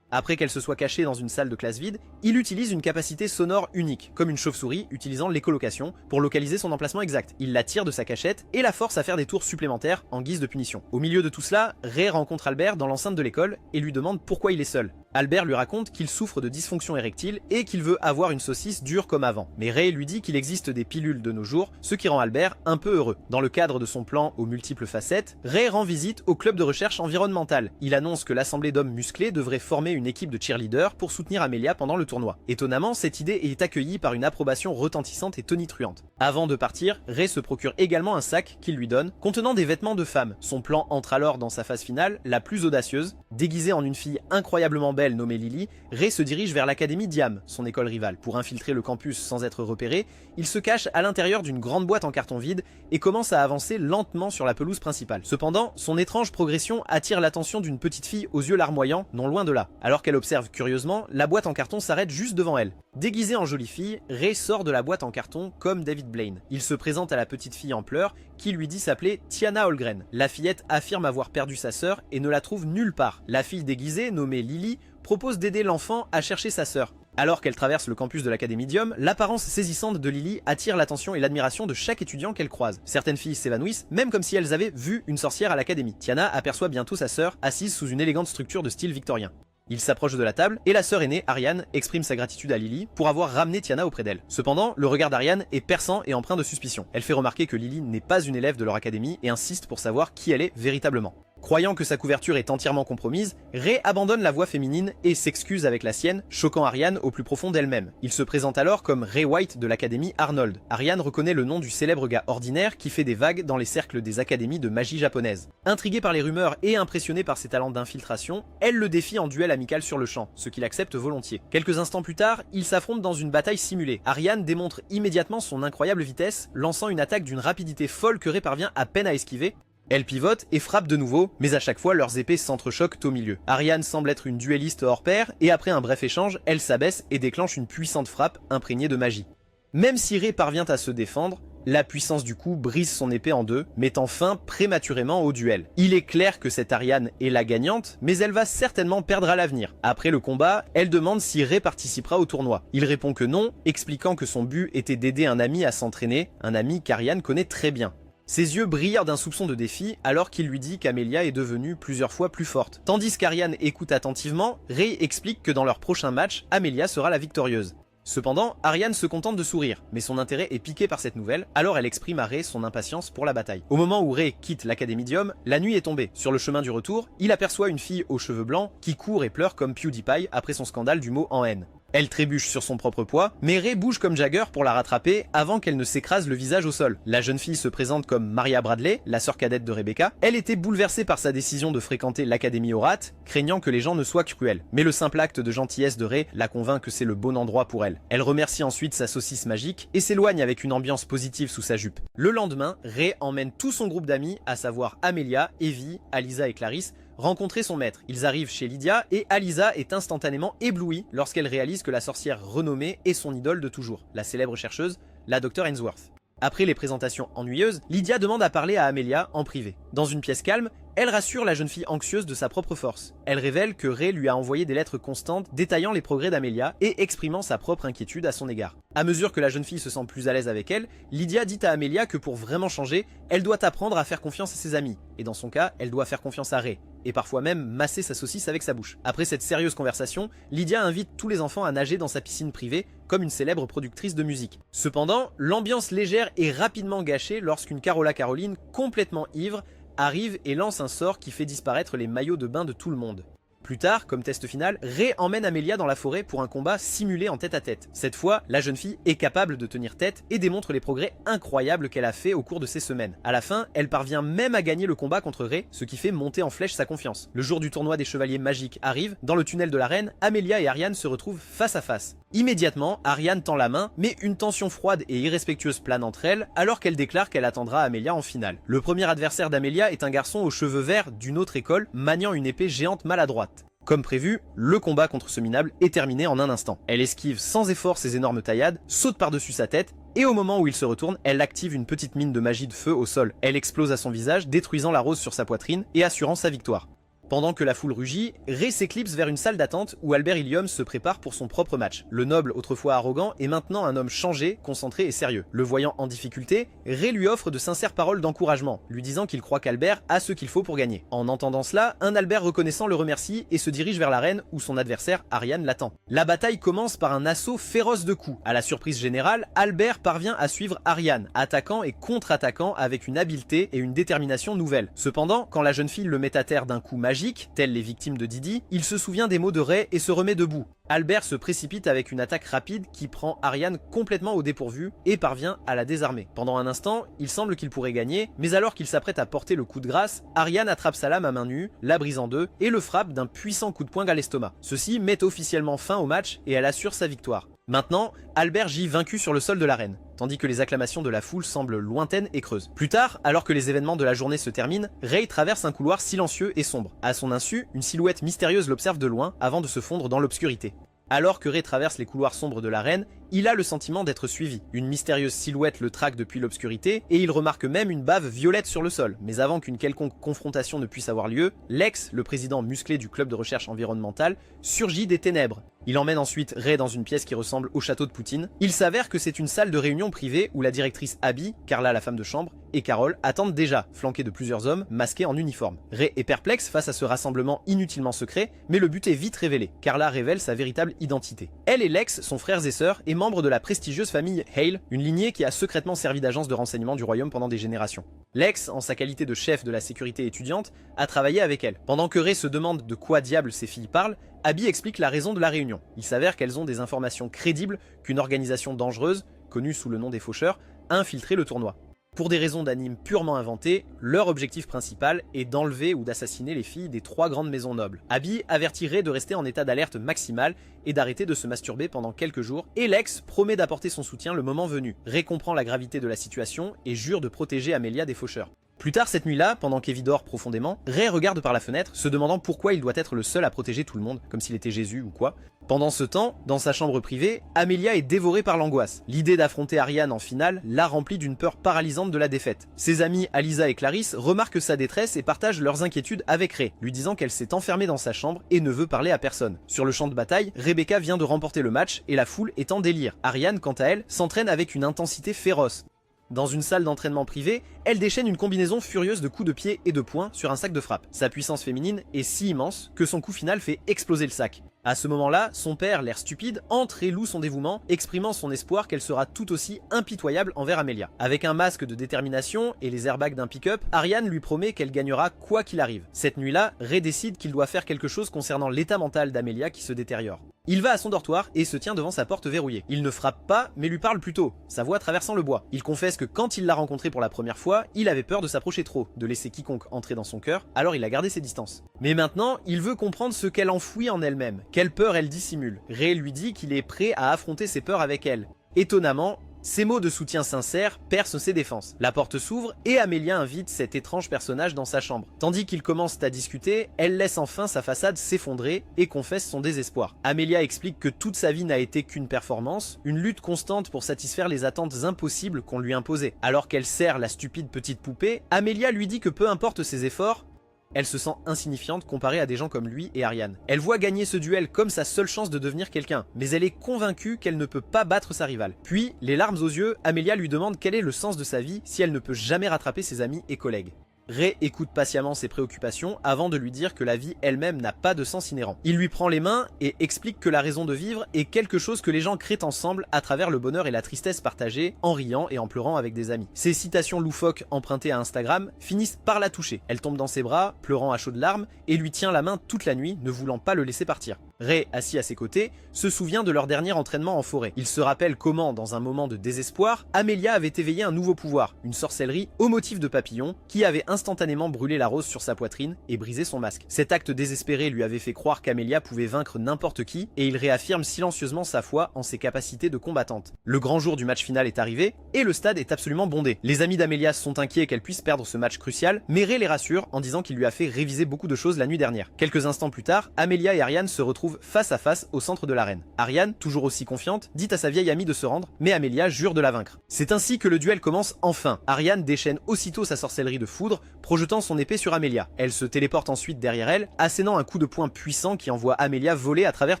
Après qu'elle se soit cachée dans une salle de classe vide, il utilise une capacité sonore unique, comme une chauve-souris utilisant l'écholocation, pour localiser son emplacement exact. Il la tire de sa cachette et la force à faire des tours supplémentaires en guise de punition. Au milieu de tout cela, Ray rencontre Albert dans l'enceinte de l'école et lui demande pourquoi il est seul. Albert lui raconte qu'il souffre de dysfonction érectile et qu'il veut avoir une saucisse dure comme avant. Mais Ray lui dit qu'il existe des pilules de nos jours, ce qui rend Albert un peu heureux. Dans le cadre de son plan aux multiples facettes, Ray rend visite au club de recherche environnementale. Il annonce que l'assemblée d'hommes musclés devrait former une équipe de cheerleaders pour soutenir Amelia pendant le tournoi. Étonnamment, cette idée est accueillie par une approbation retentissante et tonitruante. Avant de partir, Ray se procure également un sac qu'il lui donne, contenant des vêtements de femme. Son plan entre alors dans sa phase finale, la plus audacieuse. Déguisée en une fille incroyablement belle nommée Lily, Ray se dirige vers l'académie Diam, son école rivale. Pour infiltrer le campus sans être repéré, il se cache à l'intérieur d'une grande boîte en carton vide et commence à avancer lentement sur la pelouse principale. Cependant, son étrange progression attire l'attention d'une petite fille aux yeux larmoyants, non loin de là. Alors qu'elle observe curieusement, la boîte en carton s'arrête juste devant elle. Déguisée en jolie fille, Ray sort de la boîte en carton comme David Blaine. Il se présente à la petite fille en pleurs qui lui dit s'appeler Tiana Holgren. La fillette affirme avoir perdu sa sœur et ne la trouve nulle part. La fille déguisée, nommée Lily, propose d'aider l'enfant à chercher sa sœur. Alors qu'elle traverse le campus de l'Académie Diam, l'apparence saisissante de Lily attire l'attention et l'admiration de chaque étudiant qu'elle croise. Certaines filles s'évanouissent, même comme si elles avaient vu une sorcière à l'Académie. Tiana aperçoit bientôt sa sœur, assise sous une élégante structure de style victorien. Il s'approche de la table et la sœur aînée, Ariane, exprime sa gratitude à Lily pour avoir ramené Tiana auprès d'elle. Cependant, le regard d'Ariane est perçant et empreint de suspicion. Elle fait remarquer que Lily n'est pas une élève de leur académie et insiste pour savoir qui elle est véritablement. Croyant que sa couverture est entièrement compromise, Ray abandonne la voix féminine et s'excuse avec la sienne, choquant Ariane au plus profond d'elle-même. Il se présente alors comme Ray White de l'académie Arnold. Ariane reconnaît le nom du célèbre gars ordinaire qui fait des vagues dans les cercles des académies de magie japonaise. Intriguée par les rumeurs et impressionnée par ses talents d'infiltration, elle le défie en duel amical sur le champ, ce qu'il accepte volontiers. Quelques instants plus tard, ils s'affrontent dans une bataille simulée. Ariane démontre immédiatement son incroyable vitesse, lançant une attaque d'une rapidité folle que Ray parvient à peine à esquiver. Elle pivote et frappe de nouveau, mais à chaque fois leurs épées s'entrechoquent au milieu. Ariane semble être une duelliste hors pair, et après un bref échange, elle s'abaisse et déclenche une puissante frappe imprégnée de magie. Même si Ray parvient à se défendre, la puissance du coup brise son épée en deux, mettant fin prématurément au duel. Il est clair que cette Ariane est la gagnante, mais elle va certainement perdre à l'avenir. Après le combat, elle demande si Ray participera au tournoi. Il répond que non, expliquant que son but était d'aider un ami à s'entraîner, un ami qu'Ariane connaît très bien. Ses yeux brillèrent d'un soupçon de défi alors qu'il lui dit qu'Amelia est devenue plusieurs fois plus forte. Tandis qu'Ariane écoute attentivement, Ray explique que dans leur prochain match, Amelia sera la victorieuse. Cependant, Ariane se contente de sourire, mais son intérêt est piqué par cette nouvelle, alors elle exprime à Ray son impatience pour la bataille. Au moment où Ray quitte l'Académidium, la nuit est tombée. Sur le chemin du retour, il aperçoit une fille aux cheveux blancs qui court et pleure comme PewDiePie après son scandale du mot en haine. Elle trébuche sur son propre poids, mais Ray bouge comme Jagger pour la rattraper avant qu'elle ne s'écrase le visage au sol. La jeune fille se présente comme Maria Bradley, la sœur cadette de Rebecca. Elle était bouleversée par sa décision de fréquenter l'Académie Horat, craignant que les gens ne soient cruels. Mais le simple acte de gentillesse de Ray la convainc que c'est le bon endroit pour elle. Elle remercie ensuite sa saucisse magique et s'éloigne avec une ambiance positive sous sa jupe. Le lendemain, Ray emmène tout son groupe d'amis, à savoir Amelia, Evie, Alisa et Clarisse, rencontrer son maître. Ils arrivent chez Lydia et Alisa est instantanément éblouie lorsqu'elle réalise que la sorcière renommée est son idole de toujours, la célèbre chercheuse, la Dr Ainsworth. Après les présentations ennuyeuses, Lydia demande à parler à Amelia en privé. Dans une pièce calme, elle rassure la jeune fille anxieuse de sa propre force. Elle révèle que Ray lui a envoyé des lettres constantes détaillant les progrès d'Amelia et exprimant sa propre inquiétude à son égard. À mesure que la jeune fille se sent plus à l'aise avec elle, Lydia dit à Amelia que pour vraiment changer, elle doit apprendre à faire confiance à ses amis. Et dans son cas, elle doit faire confiance à Ray. Et parfois même masser sa saucisse avec sa bouche. Après cette sérieuse conversation, Lydia invite tous les enfants à nager dans sa piscine privée, comme une célèbre productrice de musique. Cependant, l'ambiance légère est rapidement gâchée lorsqu'une Carola Caroline, complètement ivre, arrive et lance un sort qui fait disparaître les maillots de bain de tout le monde. Plus tard, comme test final, Ray emmène Amelia dans la forêt pour un combat simulé en tête-à-tête. Cette fois, la jeune fille est capable de tenir tête et démontre les progrès incroyables qu'elle a fait au cours de ces semaines. À la fin, elle parvient même à gagner le combat contre Ray, ce qui fait monter en flèche sa confiance. Le jour du tournoi des chevaliers magiques arrive, dans le tunnel de l'arène, Amelia et Ariane se retrouvent face à face. Immédiatement, Ariane tend la main, mais une tension froide et irrespectueuse plane entre elles, alors qu'elle déclare qu'elle attendra Amelia en finale. Le premier adversaire d'Amelia est un garçon aux cheveux verts d'une autre école, maniant une épée géante maladroite. Comme prévu, le combat contre ce minable est terminé en un instant. Elle esquive sans effort ses énormes taillades, saute par-dessus sa tête, et au moment où il se retourne, elle active une petite mine de magie de feu au sol. Elle explose à son visage, détruisant la rose sur sa poitrine et assurant sa victoire. Pendant que la foule rugit, Ray s'éclipse vers une salle d'attente où Albert Ilium se prépare pour son propre match. Le noble, autrefois arrogant, est maintenant un homme changé, concentré et sérieux. Le voyant en difficulté, Ray lui offre de sincères paroles d'encouragement, lui disant qu'il croit qu'Albert a ce qu'il faut pour gagner. En entendant cela, un Albert reconnaissant le remercie et se dirige vers l'arène où son adversaire, Ariane, l'attend. La bataille commence par un assaut féroce de coups. À la surprise générale, Albert parvient à suivre Ariane, attaquant et contre-attaquant avec une habileté et une détermination nouvelles. Cependant, quand la jeune fille le met à terre d'un coup magique, telles les victimes de Didi, il se souvient des mots de Ray et se remet debout. Albert se précipite avec une attaque rapide qui prend Ariane complètement au dépourvu et parvient à la désarmer. Pendant un instant, il semble qu'il pourrait gagner, mais alors qu'il s'apprête à porter le coup de grâce, Ariane attrape sa lame à main nue, la brise en deux et le frappe d'un puissant coup de poing à l'estomac. Ceci met officiellement fin au match et elle assure sa victoire. Maintenant, Albert gît vaincu sur le sol de l'arène, tandis que les acclamations de la foule semblent lointaines et creuses. Plus tard, alors que les événements de la journée se terminent, Ray traverse un couloir silencieux et sombre. À son insu, une silhouette mystérieuse l'observe de loin avant de se fondre dans l'obscurité. Alors que Ray traverse les couloirs sombres de l'arène, il a le sentiment d'être suivi. Une mystérieuse silhouette le traque depuis l'obscurité et il remarque même une bave violette sur le sol. Mais avant qu'une quelconque confrontation ne puisse avoir lieu, Lex, le président musclé du club de recherche environnementale, surgit des ténèbres. Il emmène ensuite Ray dans une pièce qui ressemble au château de Poutine. Il s'avère que c'est une salle de réunion privée où la directrice Abby, Carla la femme de chambre, et Carol attendent déjà, flanqués de plusieurs hommes masqués en uniforme. Ray est perplexe face à ce rassemblement inutilement secret, mais le but est vite révélé. Carla révèle sa véritable identité. Elle et Lex sont frères et sœurs et membres de la prestigieuse famille Hale, une lignée qui a secrètement servi d'agence de renseignement du royaume pendant des générations. Lex, en sa qualité de chef de la sécurité étudiante, a travaillé avec elle. Pendant que Ray se demande de quoi diable ses filles parlent, Abby explique la raison de la réunion. Il s'avère qu'elles ont des informations crédibles qu'une organisation dangereuse, connue sous le nom des Faucheurs, a infiltré le tournoi. Pour des raisons d'anime purement inventées, leur objectif principal est d'enlever ou d'assassiner les filles des 3 grandes maisons nobles. Abby avertit Ray de rester en état d'alerte maximale et d'arrêter de se masturber pendant quelques jours, et Lex promet d'apporter son soutien le moment venu. Ray comprend la gravité de la situation et jure de protéger Amelia des Faucheurs. Plus tard cette nuit-là, pendant qu'Evie dort profondément, Ray regarde par la fenêtre, se demandant pourquoi il doit être le seul à protéger tout le monde, comme s'il était Jésus ou quoi. Pendant ce temps, dans sa chambre privée, Amelia est dévorée par l'angoisse. L'idée d'affronter Ariane en finale l'a remplie d'une peur paralysante de la défaite. Ses amis Alisa et Clarisse remarquent sa détresse et partagent leurs inquiétudes avec Ray, lui disant qu'elle s'est enfermée dans sa chambre et ne veut parler à personne. Sur le champ de bataille, Rebecca vient de remporter le match et la foule est en délire. Ariane, quant à elle, s'entraîne avec une intensité féroce. Dans une salle d'entraînement privée, elle déchaîne une combinaison furieuse de coups de pied et de poing sur un sac de frappe. Sa puissance féminine est si immense que son coup final fait exploser le sac. À ce moment-là, son père, l'air stupide, entre et loue son dévouement, exprimant son espoir qu'elle sera tout aussi impitoyable envers Amelia. Avec un masque de détermination et les airbags d'un pick-up, Ariane lui promet qu'elle gagnera quoi qu'il arrive. Cette nuit-là, Ray décide qu'il doit faire quelque chose concernant l'état mental d'Amelia qui se détériore. Il va à son dortoir et se tient devant sa porte verrouillée. Il ne frappe pas, mais lui parle plutôt, sa voix traversant le bois. Il confesse que quand il l'a rencontrée pour la première fois, il avait peur de s'approcher trop, de laisser quiconque entrer dans son cœur, alors il a gardé ses distances. Mais maintenant, il veut comprendre ce qu'elle enfouit en elle-même, quelle peur elle dissimule. Ray lui dit qu'il est prêt à affronter ses peurs avec elle. Étonnamment, ces mots de soutien sincère percent ses défenses. La porte s'ouvre et Amelia invite cet étrange personnage dans sa chambre. Tandis qu'ils commencent à discuter, elle laisse enfin sa façade s'effondrer et confesse son désespoir. Amelia explique que toute sa vie n'a été qu'une performance, une lutte constante pour satisfaire les attentes impossibles qu'on lui imposait. Alors qu'elle serre la stupide petite poupée, Amelia lui dit que peu importe ses efforts, elle se sent insignifiante comparée à des gens comme lui et Ariane. Elle voit gagner ce duel comme sa seule chance de devenir quelqu'un, mais elle est convaincue qu'elle ne peut pas battre sa rivale. Puis, les larmes aux yeux, Amelia lui demande quel est le sens de sa vie si elle ne peut jamais rattraper ses amis et collègues. Ray écoute patiemment ses préoccupations avant de lui dire que la vie elle-même n'a pas de sens inhérent. Il lui prend les mains et explique que la raison de vivre est quelque chose que les gens créent ensemble à travers le bonheur et la tristesse partagés, en riant et en pleurant avec des amis. Ces citations loufoques empruntées à Instagram finissent par la toucher. Elle tombe dans ses bras, pleurant à chaudes larmes, et lui tient la main toute la nuit, ne voulant pas le laisser partir. Ray, assis à ses côtés, se souvient de leur dernier entraînement en forêt. Il se rappelle comment, dans un moment de désespoir, Amelia avait éveillé un nouveau pouvoir, une sorcellerie au motif de papillon, qui avait instantanément brûlé la rose sur sa poitrine et brisé son masque. Cet acte désespéré lui avait fait croire qu'Amelia pouvait vaincre n'importe qui, et il réaffirme silencieusement sa foi en ses capacités de combattante. Le grand jour du match final est arrivé, et le stade est absolument bondé. Les amis d'Amelia sont inquiets qu'elle puisse perdre ce match crucial, mais Ray les rassure en disant qu'il lui a fait réviser beaucoup de choses la nuit dernière. Quelques instants plus tard, Amelia et Ariane se retrouvent face à face au centre de l'arène. Ariane, toujours aussi confiante, dit à sa vieille amie de se rendre, mais Amelia jure de la vaincre. C'est ainsi que le duel commence enfin. Ariane déchaîne aussitôt sa sorcellerie de foudre, projetant son épée sur Amelia. Elle se téléporte ensuite derrière elle, assénant un coup de poing puissant qui envoie Amelia voler à travers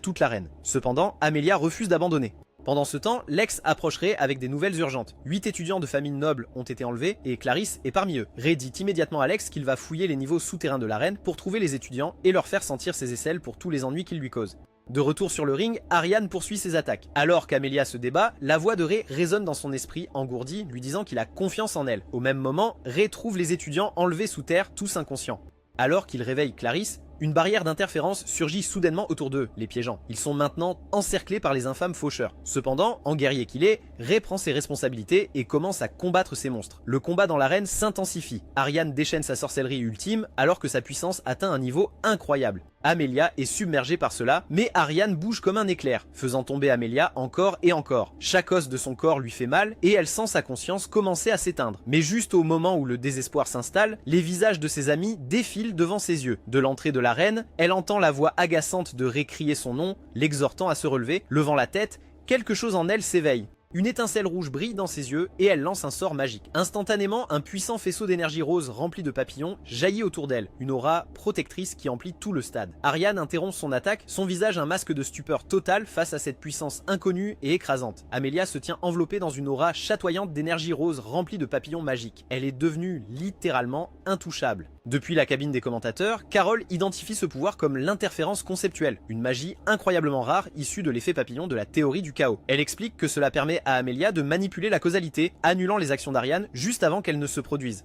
toute l'arène. Cependant, Amelia refuse d'abandonner. Pendant ce temps, Lex approcherait avec des nouvelles urgentes. 8 étudiants de familles nobles ont été enlevés et Clarisse est parmi eux. Ray dit immédiatement à Lex qu'il va fouiller les niveaux souterrains de l'arène pour trouver les étudiants et leur faire sentir ses aisselles pour tous les ennuis qu'ils lui causent. De retour sur le ring, Ariane poursuit ses attaques. Alors qu'Amelia se débat, la voix de Ray résonne dans son esprit engourdi, lui disant qu'il a confiance en elle. Au même moment, Ray trouve les étudiants enlevés sous terre, tous inconscients. Alors qu'il réveille Clarisse, une barrière d'interférence surgit soudainement autour d'eux, les piégeant. Ils sont maintenant encerclés par les infâmes faucheurs. Cependant, en guerrier qu'il est, Ray prend ses responsabilités et commence à combattre ces monstres. Le combat dans l'arène s'intensifie. Ariane déchaîne sa sorcellerie ultime alors que sa puissance atteint un niveau incroyable. Amelia est submergée par cela, mais Ariane bouge comme un éclair, faisant tomber Amelia encore et encore. Chaque os de son corps lui fait mal et elle sent sa conscience commencer à s'éteindre. Mais juste au moment où le désespoir s'installe, les visages de ses amis défilent devant ses yeux. De l'entrée de l'arène, elle entend la voix agaçante de Ray crier son nom, l'exhortant à se relever. Levant la tête, quelque chose en elle s'éveille. Une étincelle rouge brille dans ses yeux et elle lance un sort magique. Instantanément, un puissant faisceau d'énergie rose rempli de papillons jaillit autour d'elle, une aura protectrice qui emplit tout le stade. Ariane interrompt son attaque, son visage un masque de stupeur totale face à cette puissance inconnue et écrasante. Amelia se tient enveloppée dans une aura chatoyante d'énergie rose remplie de papillons magiques. Elle est devenue littéralement intouchable. Depuis la cabine des commentateurs, Carol identifie ce pouvoir comme l'interférence conceptuelle, une magie incroyablement rare issue de l'effet papillon de la théorie du chaos. Elle explique que cela permet à Amelia de manipuler la causalité, annulant les actions d'Ariane juste avant qu'elles ne se produisent.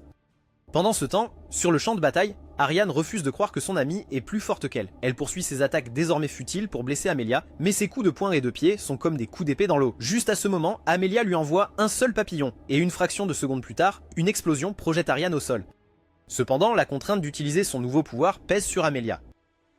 Pendant ce temps, sur le champ de bataille, Ariane refuse de croire que son amie est plus forte qu'elle. Elle poursuit ses attaques désormais futiles pour blesser Amelia, mais ses coups de poing et de pied sont comme des coups d'épée dans l'eau. Juste à ce moment, Amelia lui envoie un seul papillon, et une fraction de seconde plus tard, une explosion projette Ariane au sol. Cependant, la contrainte d'utiliser son nouveau pouvoir pèse sur Amelia.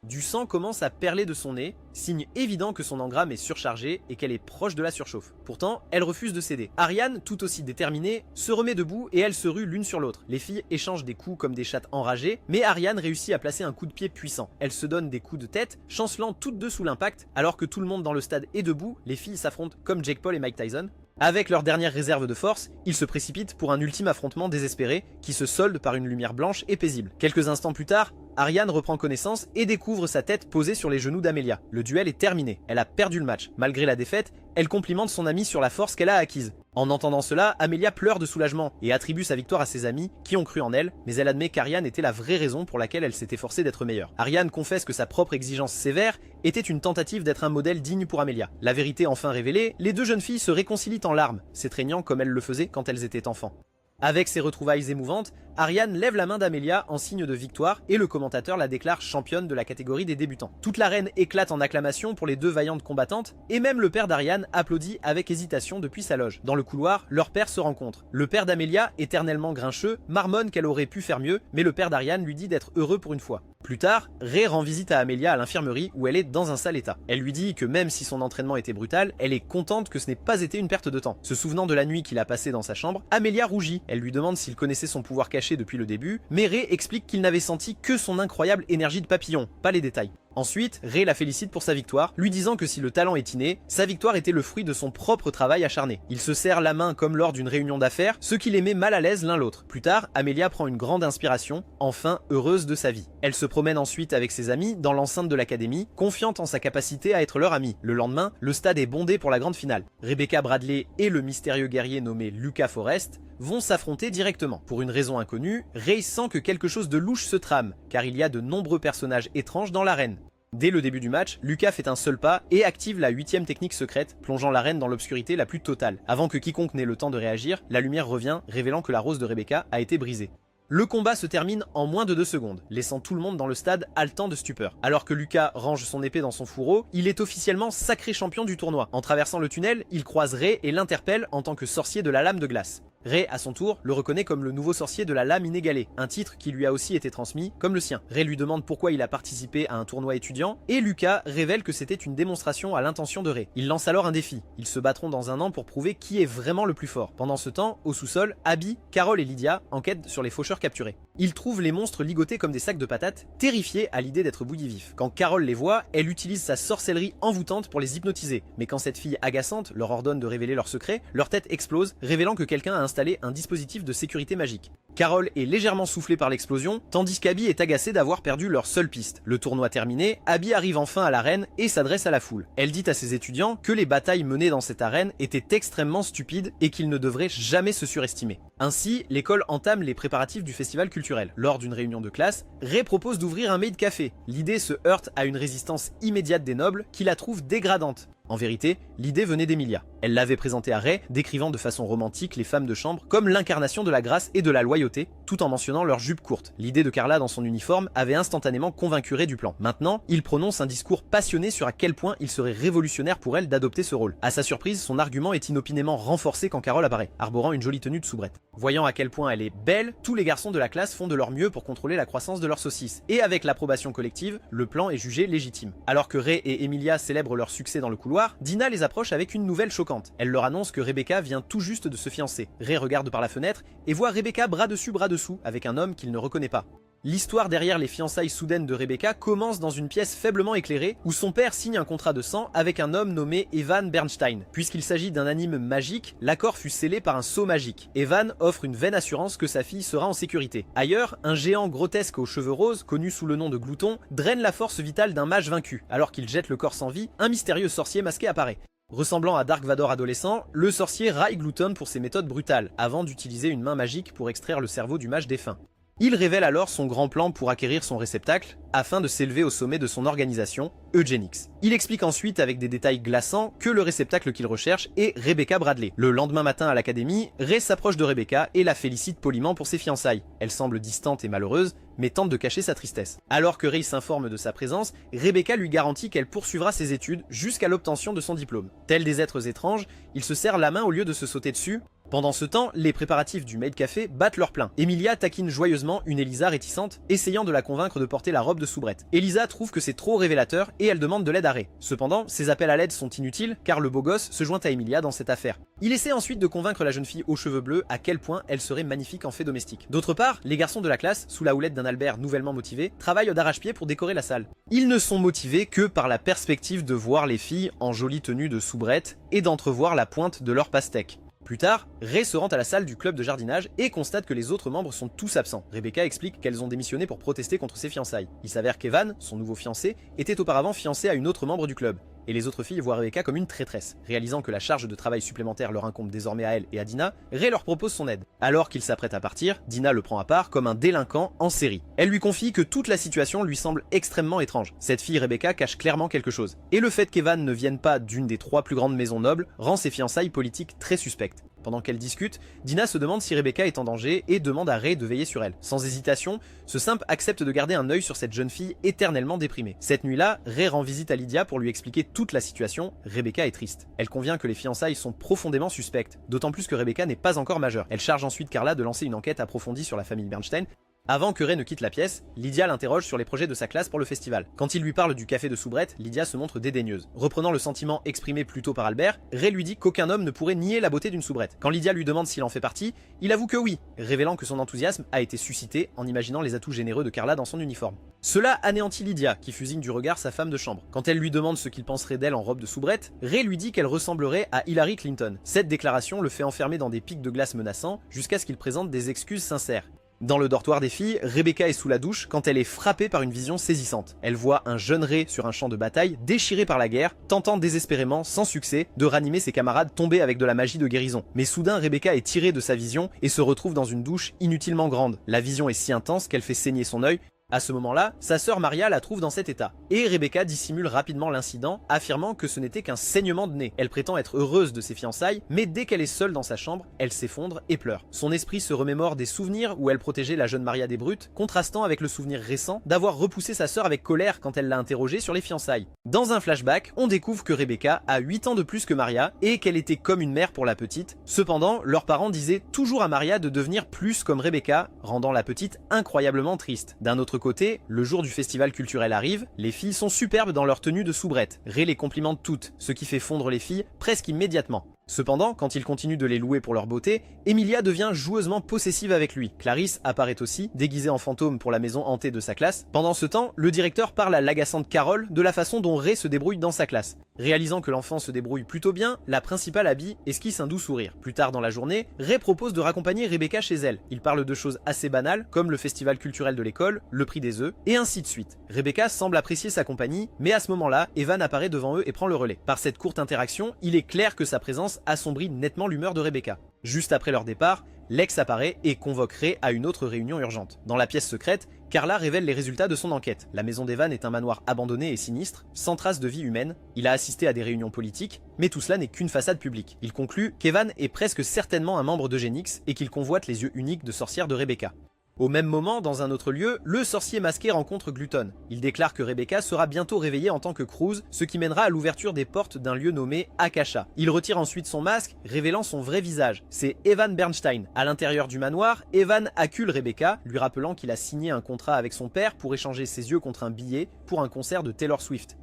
Du sang commence à perler de son nez, signe évident que son engramme est surchargé et qu'elle est proche de la surchauffe. Pourtant, elle refuse de céder. Ariane, tout aussi déterminée, se remet debout et elles se ruent l'une sur l'autre. Les filles échangent des coups comme des chattes enragées, mais Ariane réussit à placer un coup de pied puissant. Elles se donnent des coups de tête, chancelant toutes deux sous l'impact, alors que tout le monde dans le stade est debout, les filles s'affrontent comme Jake Paul et Mike Tyson. Avec leur dernière réserve de force, ils se précipitent pour un ultime affrontement désespéré qui se solde par une lumière blanche et paisible. Quelques instants plus tard, Ariane reprend connaissance et découvre sa tête posée sur les genoux d'Amelia. Le duel est terminé, elle a perdu le match. Malgré la défaite, elle complimente son amie sur la force qu'elle a acquise. En entendant cela, Amelia pleure de soulagement et attribue sa victoire à ses amis qui ont cru en elle, mais elle admet qu'Ariane était la vraie raison pour laquelle elle s'était forcée d'être meilleure. Ariane confesse que sa propre exigence sévère était une tentative d'être un modèle digne pour Amelia. La vérité enfin révélée, les deux jeunes filles se réconcilient en larmes, s'étreignant comme elles le faisaient quand elles étaient enfants. Avec ces retrouvailles émouvantes, Ariane lève la main d'Amelia en signe de victoire et le commentateur la déclare championne de la catégorie des débutants. Toute l'arène éclate en acclamations pour les deux vaillantes combattantes et même le père d'Ariane applaudit avec hésitation depuis sa loge. Dans le couloir, leurs pères se rencontrent. Le père d'Amelia, éternellement grincheux, marmonne qu'elle aurait pu faire mieux, mais le père d'Ariane lui dit d'être heureux pour une fois. Plus tard, Ray rend visite à Amelia à l'infirmerie où elle est dans un sale état. Elle lui dit que même si son entraînement était brutal, elle est contente que ce n'ait pas été une perte de temps. Se souvenant de la nuit qu'il a passée dans sa chambre, Amelia rougit. Elle lui demande s'il connaissait son pouvoir caché depuis le début, mais Ray explique qu'il n'avait senti que son incroyable énergie de papillon, pas les détails. Ensuite, Ray la félicite pour sa victoire, lui disant que si le talent est inné, sa victoire était le fruit de son propre travail acharné. Ils se serrent la main comme lors d'une réunion d'affaires, ce qui les met mal à l'aise l'un l'autre. Plus tard, Amelia prend une grande inspiration, enfin heureuse de sa vie. Elle se promène ensuite avec ses amis dans l'enceinte de l'académie, confiante en sa capacité à être leur amie. Le lendemain, le stade est bondé pour la grande finale. Rebecca Bradley et le mystérieux guerrier nommé Lucas Forrest vont s'affronter directement. Pour une raison inconnue, Ray sent que quelque chose de louche se trame, car il y a de nombreux personnages étranges dans l'arène. Dès le début du match, Lucas fait un seul pas et active la 8ème technique secrète, plongeant l'arène dans l'obscurité la plus totale. Avant que quiconque n'ait le temps de réagir, la lumière revient, révélant que la rose de Rebecca a été brisée. Le combat se termine en moins de 2 secondes, laissant tout le monde dans le stade haletant de stupeur. Alors que Lucas range son épée dans son fourreau, il est officiellement sacré champion du tournoi. En traversant le tunnel, il croise Ray et l'interpelle en tant que sorcier de la lame de glace. Ray, à son tour, le reconnaît comme le nouveau sorcier de la lame inégalée, un titre qui lui a aussi été transmis, comme le sien. Ray lui demande pourquoi il a participé à un tournoi étudiant, et Lucas révèle que c'était une démonstration à l'intention de Ray. Il lance alors un défi. Ils se battront dans un an pour prouver qui est vraiment le plus fort. Pendant ce temps, au sous-sol, Abby, Carol et Lydia enquêtent sur les faucheurs capturés. Ils trouvent les monstres ligotés comme des sacs de patates, terrifiés à l'idée d'être bouillis vifs. Quand Carol les voit, elle utilise sa sorcellerie envoûtante pour les hypnotiser. Mais quand cette fille agaçante leur ordonne de révéler leurs secrets, leur tête explose, révélant que quelqu'un a installé un dispositif de sécurité magique. Carol est légèrement soufflée par l'explosion, tandis qu'Abby est agacée d'avoir perdu leur seule piste. Le tournoi terminé, Abby arrive enfin à l'arène et s'adresse à la foule. Elle dit à ses étudiants que les batailles menées dans cette arène étaient extrêmement stupides et qu'ils ne devraient jamais se surestimer. Ainsi, l'école entame les préparatifs du festival culturel. Lors d'une réunion de classe, Ray propose d'ouvrir un maid café. L'idée se heurte à une résistance immédiate des nobles qui la trouvent dégradante. En vérité, l'idée venait d'Emilia. Elle l'avait présentée à Ray, décrivant de façon romantique les femmes de chambre comme l'incarnation de la grâce et de la loyauté, tout en mentionnant leurs jupes courtes. L'idée de Carla dans son uniforme avait instantanément convaincu Ray du plan. Maintenant, il prononce un discours passionné sur à quel point il serait révolutionnaire pour elle d'adopter ce rôle. À sa surprise, son argument est inopinément renforcé quand Carol apparaît, arborant une jolie tenue de soubrette. Voyant à quel point elle est belle, tous les garçons de la classe font de leur mieux pour contrôler la croissance de leur saucisse. Et avec l'approbation collective, le plan est jugé légitime. Alors que Ray et Emilia célèbrent leur succès dans le couloir, Dina les approche avec une nouvelle choquante. Elle leur annonce que Rebecca vient tout juste de se fiancer. Ray regarde par la fenêtre et voit Rebecca bras dessus bras dessous avec un homme qu'il ne reconnaît pas. L'histoire derrière les fiançailles soudaines de Rebecca commence dans une pièce faiblement éclairée où son père signe un contrat de sang avec un homme nommé Evan Bernstein. Puisqu'il s'agit d'un anime magique, l'accord fut scellé par un sceau magique. Evan offre une vaine assurance que sa fille sera en sécurité. Ailleurs, un géant grotesque aux cheveux roses, connu sous le nom de Glouton, draine la force vitale d'un mage vaincu. Alors qu'il jette le corps sans vie, un mystérieux sorcier masqué apparaît. Ressemblant à Dark Vador adolescent, le sorcier raille Glouton pour ses méthodes brutales, avant d'utiliser une main magique pour extraire le cerveau du mage défunt. Il révèle alors son grand plan pour acquérir son réceptacle, afin de s'élever au sommet de son organisation, Eugenics. Il explique ensuite avec des détails glaçants que le réceptacle qu'il recherche est Rebecca Bradley. Le lendemain matin à l'académie, Ray s'approche de Rebecca et la félicite poliment pour ses fiançailles. Elle semble distante et malheureuse, mais tente de cacher sa tristesse. Alors que Ray s'informe de sa présence, Rebecca lui garantit qu'elle poursuivra ses études jusqu'à l'obtention de son diplôme. Tels des êtres étranges, ils se serrent la main au lieu de se sauter dessus. Pendant ce temps, les préparatifs du Maid Café battent leur plein. Emilia taquine joyeusement une Elisa réticente, essayant de la convaincre de porter la robe de soubrette. Elisa trouve que c'est trop révélateur et elle demande de l'aide à Ray. Cependant, ses appels à l'aide sont inutiles car le beau gosse se joint à Emilia dans cette affaire. Il essaie ensuite de convaincre la jeune fille aux cheveux bleus à quel point elle serait magnifique en fait domestique. D'autre part, les garçons de la classe, sous la houlette d'un Albert nouvellement motivé, travaillent d'arrache-pied pour décorer la salle. Ils ne sont motivés que par la perspective de voir les filles en jolie tenue de soubrette et d'entrevoir la pointe de leur pastèque. Plus tard, Ray se rend à la salle du club de jardinage et constate que les autres membres sont tous absents. Rebecca explique qu'elles ont démissionné pour protester contre ses fiançailles. Il s'avère qu'Evan, son nouveau fiancé, était auparavant fiancé à une autre membre du club. Et les autres filles voient Rebecca comme une traîtresse. Réalisant que la charge de travail supplémentaire leur incombe désormais à elle et à Dina, Ray leur propose son aide. Alors qu'il s'apprête à partir, Dina le prend à part comme un délinquant en série. Elle lui confie que toute la situation lui semble extrêmement étrange. Cette fille Rebecca cache clairement quelque chose. Et le fait qu'Evan ne vienne pas d'une des 3 plus grandes maisons nobles rend ses fiançailles politiques très suspectes. Pendant qu'elle discute, Dina se demande si Rebecca est en danger et demande à Ray de veiller sur elle. Sans hésitation, ce simp accepte de garder un œil sur cette jeune fille éternellement déprimée. Cette nuit-là, Ray rend visite à Lydia pour lui expliquer toute la situation. Rebecca est triste. Elle convient que les fiançailles sont profondément suspectes, d'autant plus que Rebecca n'est pas encore majeure. Elle charge ensuite Carla de lancer une enquête approfondie sur la famille Bernstein. Avant que Ray ne quitte la pièce, Lydia l'interroge sur les projets de sa classe pour le festival. Quand il lui parle du café de soubrette, Lydia se montre dédaigneuse. Reprenant le sentiment exprimé plus tôt par Albert, Ray lui dit qu'aucun homme ne pourrait nier la beauté d'une soubrette. Quand Lydia lui demande s'il en fait partie, il avoue que oui, révélant que son enthousiasme a été suscité en imaginant les atouts généreux de Carla dans son uniforme. Cela anéantit Lydia, qui fusille du regard sa femme de chambre. Quand elle lui demande ce qu'il penserait d'elle en robe de soubrette, Ray lui dit qu'elle ressemblerait à Hillary Clinton. Cette déclaration le fait enfermer dans des pics de glace menaçants jusqu'à ce qu'il présente des excuses sincères. Dans le dortoir des filles, Rebecca est sous la douche quand elle est frappée par une vision saisissante. Elle voit un jeune Ray sur un champ de bataille, déchiré par la guerre, tentant désespérément, sans succès, de ranimer ses camarades tombés avec de la magie de guérison. Mais soudain, Rebecca est tirée de sa vision et se retrouve dans une douche inutilement grande. La vision est si intense qu'elle fait saigner son œil. À ce moment-là, sa sœur Maria la trouve dans cet état, et Rebecca dissimule rapidement l'incident, affirmant que ce n'était qu'un saignement de nez. Elle prétend être heureuse de ses fiançailles, mais dès qu'elle est seule dans sa chambre, elle s'effondre et pleure. Son esprit se remémore des souvenirs où elle protégeait la jeune Maria des brutes, contrastant avec le souvenir récent d'avoir repoussé sa sœur avec colère quand elle l'a interrogée sur les fiançailles. Dans un flashback, on découvre que Rebecca a 8 ans de plus que Maria, et qu'elle était comme une mère pour la petite. Cependant, leurs parents disaient toujours à Maria de devenir plus comme Rebecca, rendant la petite incroyablement triste. D'un autre côté, le jour du festival culturel arrive, les filles sont superbes dans leur tenue de soubrette. Ray les complimente toutes, ce qui fait fondre les filles presque immédiatement. Cependant, quand il continue de les louer pour leur beauté, Emilia devient joueusement possessive avec lui. Clarisse apparaît aussi, déguisée en fantôme pour la maison hantée de sa classe. Pendant ce temps, le directeur parle à l'agaçante Carole de la façon dont Ray se débrouille dans sa classe. Réalisant que l'enfant se débrouille plutôt bien, la principale Abby esquisse un doux sourire. Plus tard dans la journée, Ray propose de raccompagner Rebecca chez elle. Il parle de choses assez banales, comme le festival culturel de l'école, le prix des œufs, et ainsi de suite. Rebecca semble apprécier sa compagnie, mais à ce moment-là, Evan apparaît devant eux et prend le relais. Par cette courte interaction, il est clair que sa présence assombrit nettement l'humeur de Rebecca. Juste après leur départ, Lex apparaît et convoque Ray à une autre réunion urgente. Dans la pièce secrète, Carla révèle les résultats de son enquête. La maison d'Evan est un manoir abandonné et sinistre, sans trace de vie humaine. Il a assisté à des réunions politiques, mais tout cela n'est qu'une façade publique. Il conclut qu'Evan est presque certainement un membre d'Eugénix et qu'il convoite les yeux uniques de sorcière de Rebecca. Au même moment, dans un autre lieu, le sorcier masqué rencontre Gluton. Il déclare que Rebecca sera bientôt réveillée en tant que Cruz, ce qui mènera à l'ouverture des portes d'un lieu nommé Akasha. Il retire ensuite son masque, révélant son vrai visage. C'est Evan Bernstein. À l'intérieur du manoir, Evan accule Rebecca, lui rappelant qu'il a signé un contrat avec son père pour échanger ses yeux contre un billet pour un concert de Taylor Swift.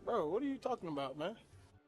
Bro, what are you talking about, man?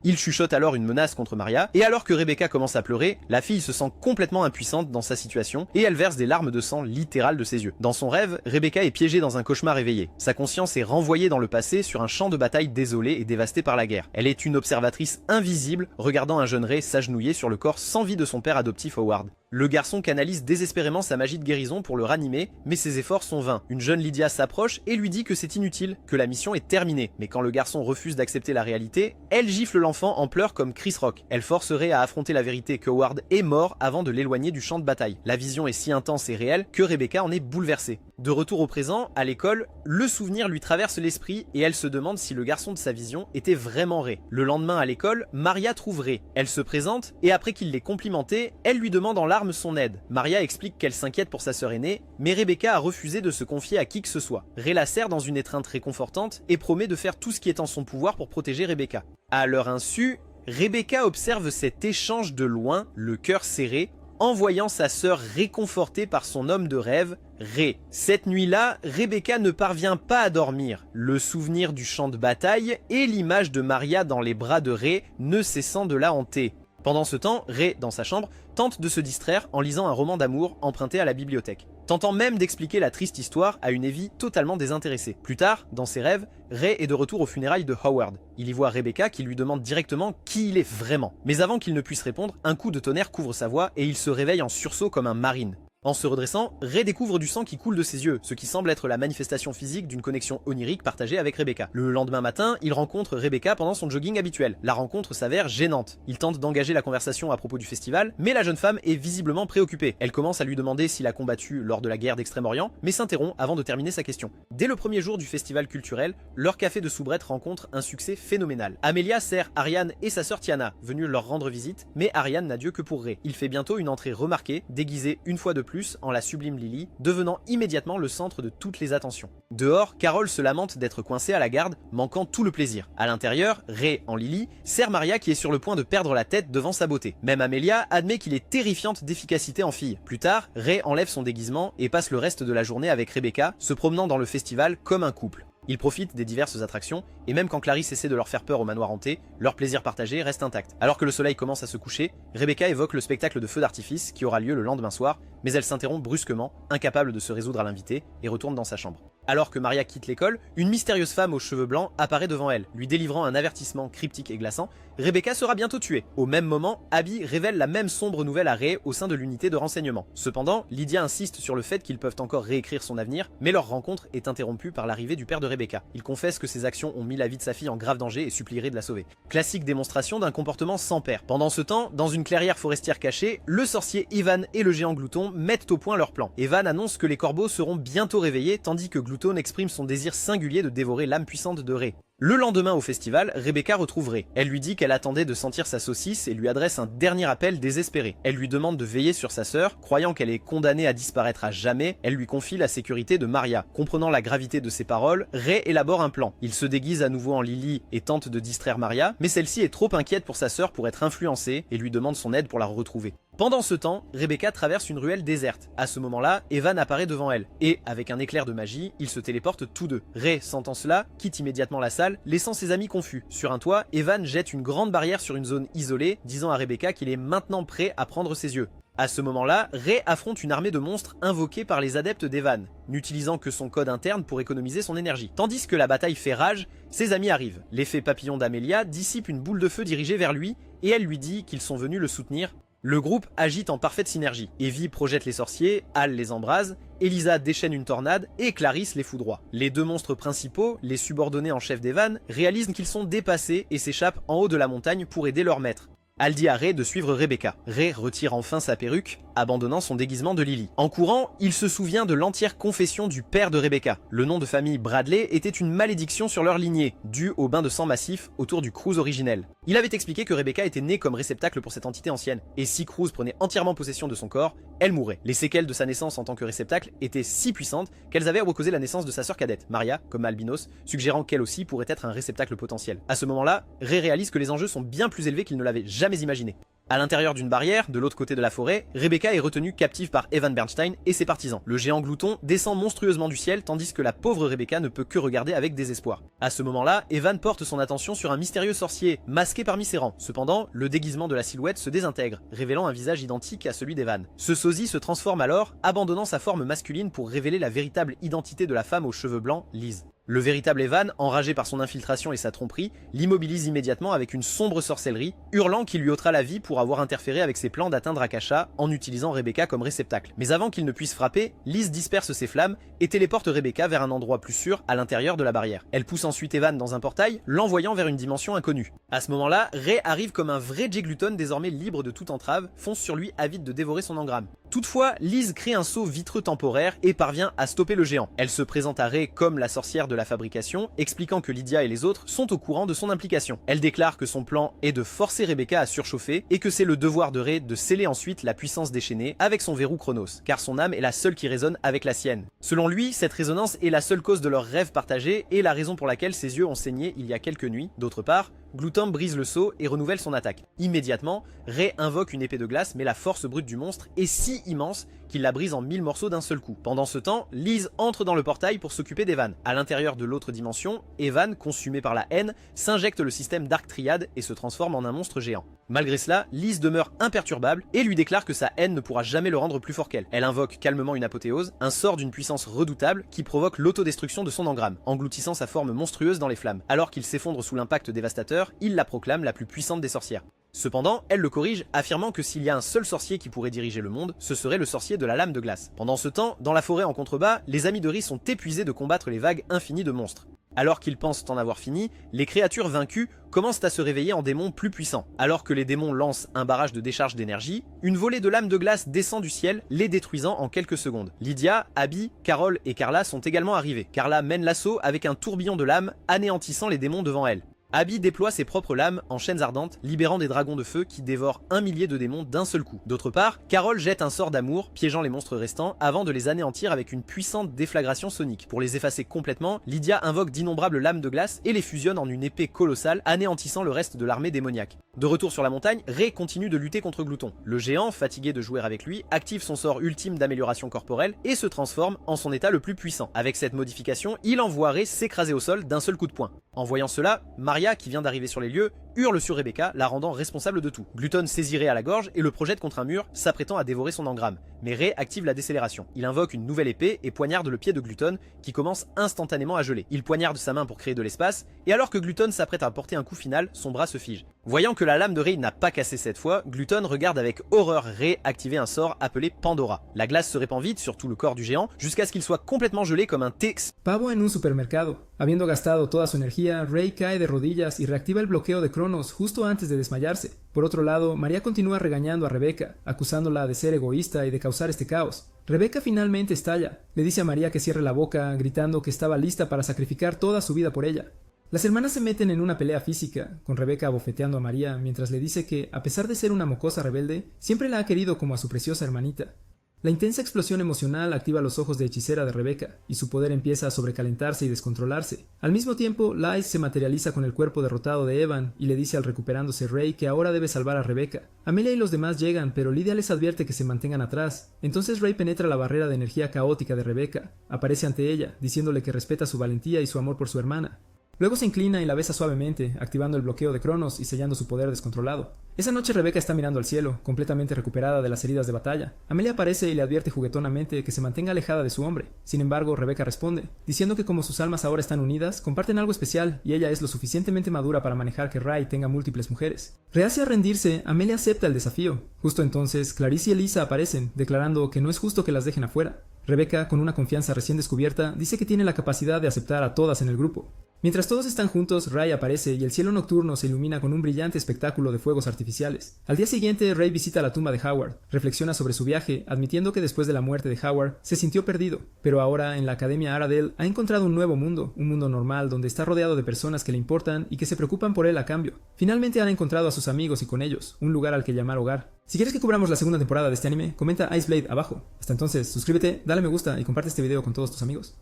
Il chuchote alors une menace contre Maria, et alors que Rebecca commence à pleurer, la fille se sent complètement impuissante dans sa situation, et elle verse des larmes de sang littérales de ses yeux. Dans son rêve, Rebecca est piégée dans un cauchemar éveillé. Sa conscience est renvoyée dans le passé sur un champ de bataille désolé et dévasté par la guerre. Elle est une observatrice invisible, regardant un jeune Ray s'agenouiller sur le corps sans vie de son père adoptif Howard. Le garçon canalise désespérément sa magie de guérison pour le ranimer, mais ses efforts sont vains. Une jeune Lydia s'approche et lui dit que c'est inutile, que la mission est terminée. Mais quand le garçon refuse d'accepter la réalité, elle gifle l'enfant en pleurs comme Chris Rock. Elle forcerait à affronter la vérité que Howard est mort avant de l'éloigner du champ de bataille. La vision est si intense et réelle que Rebecca en est bouleversée. De retour au présent, à l'école, le souvenir lui traverse l'esprit et elle se demande si le garçon de sa vision était vraiment Ray. Le lendemain à l'école, Maria trouve Ray. Elle se présente et après qu'il l'ait complimenté, elle lui demande en larmes son aide. Maria explique qu'elle s'inquiète pour sa sœur aînée, mais Rebecca a refusé de se confier à qui que ce soit. Ray la serre dans une étreinte réconfortante et promet de faire tout ce qui est en son pouvoir pour protéger Rebecca. À leur insu, Rebecca observe cet échange de loin, le cœur serré, en voyant sa sœur réconfortée par son homme de rêve, Ray. Cette nuit-là, Rebecca ne parvient pas à dormir. Le souvenir du champ de bataille et l'image de Maria dans les bras de Ray ne cessant de la hanter. Pendant ce temps, Ray, dans sa chambre, tente de se distraire en lisant un roman d'amour emprunté à la bibliothèque, tentant même d'expliquer la triste histoire à une Evie totalement désintéressée. Plus tard, dans ses rêves, Ray est de retour aux funérailles de Howard. Il y voit Rebecca qui lui demande directement qui il est vraiment. Mais avant qu'il ne puisse répondre, un coup de tonnerre couvre sa voix et il se réveille en sursaut comme un marine. En se redressant, Ray découvre du sang qui coule de ses yeux, ce qui semble être la manifestation physique d'une connexion onirique partagée avec Rebecca. Le lendemain matin, il rencontre Rebecca pendant son jogging habituel. La rencontre s'avère gênante. Il tente d'engager la conversation à propos du festival, mais la jeune femme est visiblement préoccupée. Elle commence à lui demander s'il a combattu lors de la guerre d'Extrême-Orient, mais s'interrompt avant de terminer sa question. Dès le premier jour du festival culturel, leur café de soubrette rencontre un succès phénoménal. Amelia sert Ariane et sa sœur Tiana, venues leur rendre visite, mais Ariane n'a Dieu que pour Ray. Il fait bientôt une entrée remarquée, déguisée une fois de plus en la sublime Lily, devenant immédiatement le centre de toutes les attentions. Dehors, Carol se lamente d'être coincée à la garde, manquant tout le plaisir. À l'intérieur, Ray, en Lily, sert Maria qui est sur le point de perdre la tête devant sa beauté. Même Amelia admet qu'il est terrifiante d'efficacité en fille. Plus tard, Ray enlève son déguisement et passe le reste de la journée avec Rebecca, se promenant dans le festival comme un couple. Ils profitent des diverses attractions, et même quand Clarisse essaie de leur faire peur au manoir hanté, leur plaisir partagé reste intact. Alors que le soleil commence à se coucher, Rebecca évoque le spectacle de feu d'artifice qui aura lieu le lendemain soir, mais elle s'interrompt brusquement, incapable de se résoudre à l'inviter, et retourne dans sa chambre. Alors que Maria quitte l'école, une mystérieuse femme aux cheveux blancs apparaît devant elle, lui délivrant un avertissement cryptique et glaçant. Rebecca sera bientôt tuée. Au même moment, Abby révèle la même sombre nouvelle à Ray au sein de l'unité de renseignement. Cependant, Lydia insiste sur le fait qu'ils peuvent encore réécrire son avenir, mais leur rencontre est interrompue par l'arrivée du père de Rebecca. Il confesse que ses actions ont mis la vie de sa fille en grave danger et supplierait de la sauver. Classique démonstration d'un comportement sans père. Pendant ce temps, dans une clairière forestière cachée, le sorcier Evan et le géant Glouton mettent au point leur plan. Evan annonce que les corbeaux seront bientôt réveillés, tandis que Glouton exprime son désir singulier de dévorer l'âme puissante de Ray. Le lendemain au festival, Rebecca retrouve Ray. Elle lui dit qu'elle attendait de sentir sa saucisse et lui adresse un dernier appel désespéré. Elle lui demande de veiller sur sa sœur, croyant qu'elle est condamnée à disparaître à jamais, elle lui confie la sécurité de Maria. Comprenant la gravité de ses paroles, Ray élabore un plan. Il se déguise à nouveau en Lily et tente de distraire Maria, mais celle-ci est trop inquiète pour sa sœur pour être influencée et lui demande son aide pour la retrouver. Pendant ce temps, Rebecca traverse une ruelle déserte. À ce moment-là, Evan apparaît devant elle, et, avec un éclair de magie, ils se téléportent tous deux. Ray, sentant cela, quitte immédiatement la salle, laissant ses amis confus. Sur un toit, Evan jette une grande barrière sur une zone isolée, disant à Rebecca qu'il est maintenant prêt à prendre ses yeux. À ce moment-là, Ray affronte une armée de monstres invoqués par les adeptes d'Evan, n'utilisant que son code interne pour économiser son énergie. Tandis que la bataille fait rage, ses amis arrivent. L'effet papillon d'Amelia dissipe une boule de feu dirigée vers lui, et elle lui dit qu'ils sont venus le soutenir. Le groupe agite en parfaite synergie. Evie projette les sorciers, Al les embrase, Elisa déchaîne une tornade et Clarisse les foudroie. Les deux monstres principaux, les subordonnés en chef d'Evan, réalisent qu'ils sont dépassés et s'échappent en haut de la montagne pour aider leur maître. Al dit à Ray de suivre Rebecca. Ray retire enfin sa perruque, abandonnant son déguisement de Lily. En courant, il se souvient de l'entière confession du père de Rebecca. Le nom de famille Bradley était une malédiction sur leur lignée, due au bain de sang massif autour du Cruz originel. Il avait expliqué que Rebecca était née comme réceptacle pour cette entité ancienne, et si Cruz prenait entièrement possession de son corps, elle mourrait. Les séquelles de sa naissance en tant que réceptacle étaient si puissantes qu'elles avaient causé la naissance de sa sœur cadette, Maria, comme albinos, suggérant qu'elle aussi pourrait être un réceptacle potentiel. À ce moment-là, Ray réalise que les enjeux sont bien plus élevés qu'il ne l'avait jamais imaginé. À l'intérieur d'une barrière, de l'autre côté de la forêt, Rebecca est retenue captive par Evan Bernstein et ses partisans. Le géant Glouton descend monstrueusement du ciel tandis que la pauvre Rebecca ne peut que regarder avec désespoir. À ce moment-là, Evan porte son attention sur un mystérieux sorcier, masqué parmi ses rangs. Cependant, le déguisement de la silhouette se désintègre, révélant un visage identique à celui d'Evan. Ce sosie se transforme alors, abandonnant sa forme masculine pour révéler la véritable identité de la femme aux cheveux blancs, Liz. Le véritable Evan, enragé par son infiltration et sa tromperie, l'immobilise immédiatement avec une sombre sorcellerie, hurlant qu'il lui ôtera la vie pour avoir interféré avec ses plans d'atteindre Akasha en utilisant Rebecca comme réceptacle. Mais avant qu'il ne puisse frapper, Liz disperse ses flammes et téléporte Rebecca vers un endroit plus sûr à l'intérieur de la barrière. Elle pousse ensuite Evan dans un portail, l'envoyant vers une dimension inconnue. À ce moment-là, Ray arrive comme un vrai Jay Gluton désormais libre de toute entrave, fonce sur lui avide de dévorer son engramme. Toutefois, Liz crée un saut vitreux temporaire et parvient à stopper le géant. Elle se présente à Ray comme la sorcière de la fabrication, expliquant que Lydia et les autres sont au courant de son implication. Elle déclare que son plan est de forcer Rebecca à surchauffer et que c'est le devoir de Ray de sceller ensuite la puissance déchaînée avec son verrou Chronos, car son âme est la seule qui résonne avec la sienne. Selon lui, cette résonance est la seule cause de leur rêve partagé et la raison pour laquelle ses yeux ont saigné il y a quelques nuits. D'autre part, Glouton brise le sceau et renouvelle son attaque. Immédiatement, Ray invoque une épée de glace, mais la force brute du monstre est si immense qu'il la brise en 1000 morceaux d'un seul coup. Pendant ce temps, Liz entre dans le portail pour s'occuper d'Evan. À l'intérieur de l'autre dimension, Evan, consumé par la haine, s'injecte le système Dark Triad et se transforme en un monstre géant. Malgré cela, Liz demeure imperturbable et lui déclare que sa haine ne pourra jamais le rendre plus fort qu'elle. Elle invoque calmement une apothéose, un sort d'une puissance redoutable qui provoque l'autodestruction de son engramme, engloutissant sa forme monstrueuse dans les flammes. Alors qu'il s'effondre sous l'impact dévastateur, il la proclame la plus puissante des sorcières. Cependant, elle le corrige, affirmant que s'il y a un seul sorcier qui pourrait diriger le monde, ce serait le sorcier de la lame de glace. Pendant ce temps, dans la forêt en contrebas, les amis de Ri sont épuisés de combattre les vagues infinies de monstres. Alors qu'ils pensent en avoir fini, les créatures vaincues commencent à se réveiller en démons plus puissants. Alors que les démons lancent un barrage de décharge d'énergie, une volée de lames de glace descend du ciel, les détruisant en quelques secondes. Lydia, Abby, Carol et Carla sont également arrivées. Carla mène l'assaut avec un tourbillon de lames, anéantissant les démons devant elle. Abby déploie ses propres lames en chaînes ardentes, libérant des dragons de feu qui dévorent 1 millier de démons d'un seul coup. D'autre part, Carol jette un sort d'amour, piégeant les monstres restants, avant de les anéantir avec une puissante déflagration sonique. Pour les effacer complètement, Lydia invoque d'innombrables lames de glace et les fusionne en une épée colossale, anéantissant le reste de l'armée démoniaque. De retour sur la montagne, Ray continue de lutter contre Glouton. Le géant, fatigué de jouer avec lui, active son sort ultime d'amélioration corporelle et se transforme en son état le plus puissant. Avec cette modification, il envoie Ray s'écraser au sol d'un seul coup de poing. En voyant cela, Maria, qui vient d'arriver sur les lieux, hurle sur Rebecca, la rendant responsable de tout. Gluton saisit Ray à la gorge et le projette contre un mur, s'apprêtant à dévorer son engramme. Mais Ray active la décélération. Il invoque une nouvelle épée et poignarde le pied de Gluton, qui commence instantanément à geler. Il poignarde sa main pour créer de l'espace, et alors que Gluton s'apprête à porter un coup final, son bras se fige. Voyant que la lame de Ray n'a pas cassé cette fois, Gluton regarde avec horreur Ray activer un sort appelé Pandora. La glace se répand vite sur tout le corps du géant, jusqu'à ce qu'il soit complètement gelé comme un T-Rex. Pavo en un supermercado. Habiendo gastado toda su energía, Ray cae de rodillas y reactiva el bloqueo de Cronos justo antes de desmayarse. Por otro lado, María continúa regañando a Rebecca, acusándola de ser egoísta y de causar este caos. Rebecca finalmente estalla. Le dice a María que cierre la boca, gritando que estaba lista para sacrificar toda su vida por ella. Las hermanas se meten en una pelea física, con Rebecca abofeteando a María mientras le dice que, a pesar de ser una mocosa rebelde, siempre la ha querido como a su preciosa hermanita. La intensa explosión emocional activa los ojos de hechicera de Rebecca, y su poder empieza a sobrecalentarse y descontrolarse. Al mismo tiempo, Liz se materializa con el cuerpo derrotado de Evan y le dice al recuperándose Ray que ahora debe salvar a Rebecca. Amelia y los demás llegan, pero Lydia les advierte que se mantengan atrás. Entonces Ray penetra la barrera de energía caótica de Rebecca. Aparece ante ella, diciéndole que respeta su valentía y su amor por su hermana. Luego se inclina y la besa suavemente, activando el bloqueo de Cronos y sellando su poder descontrolado. Esa noche Rebecca está mirando al cielo, completamente recuperada de las heridas de batalla. Amelia aparece y le advierte juguetonamente que se mantenga alejada de su hombre. Sin embargo, Rebecca responde, diciendo que como sus almas ahora están unidas, comparten algo especial y ella es lo suficientemente madura para manejar que Ray tenga múltiples mujeres. Reacia a rendirse, Amelia acepta el desafío. Justo entonces, Clarice y Elisa aparecen, declarando que no es justo que las dejen afuera. Rebecca, con una confianza recién descubierta, dice que tiene la capacidad de aceptar a todas en el grupo. Mientras todos están juntos, Ray aparece y el cielo nocturno se ilumina con un brillante espectáculo de fuegos artificiales. Al día siguiente, Ray visita la tumba de Howard, reflexiona sobre su viaje, admitiendo que después de la muerte de Howard, se sintió perdido, pero ahora en la Academia Aradel ha encontrado un nuevo mundo, un mundo normal donde está rodeado de personas que le importan y que se preocupan por él a cambio. Finalmente han encontrado a sus amigos y con ellos, un lugar al que llamar hogar. Si quieres que cubramos la segunda temporada de este anime, comenta Iceblade abajo. Hasta entonces, suscríbete, dale me gusta y comparte este video con todos tus amigos.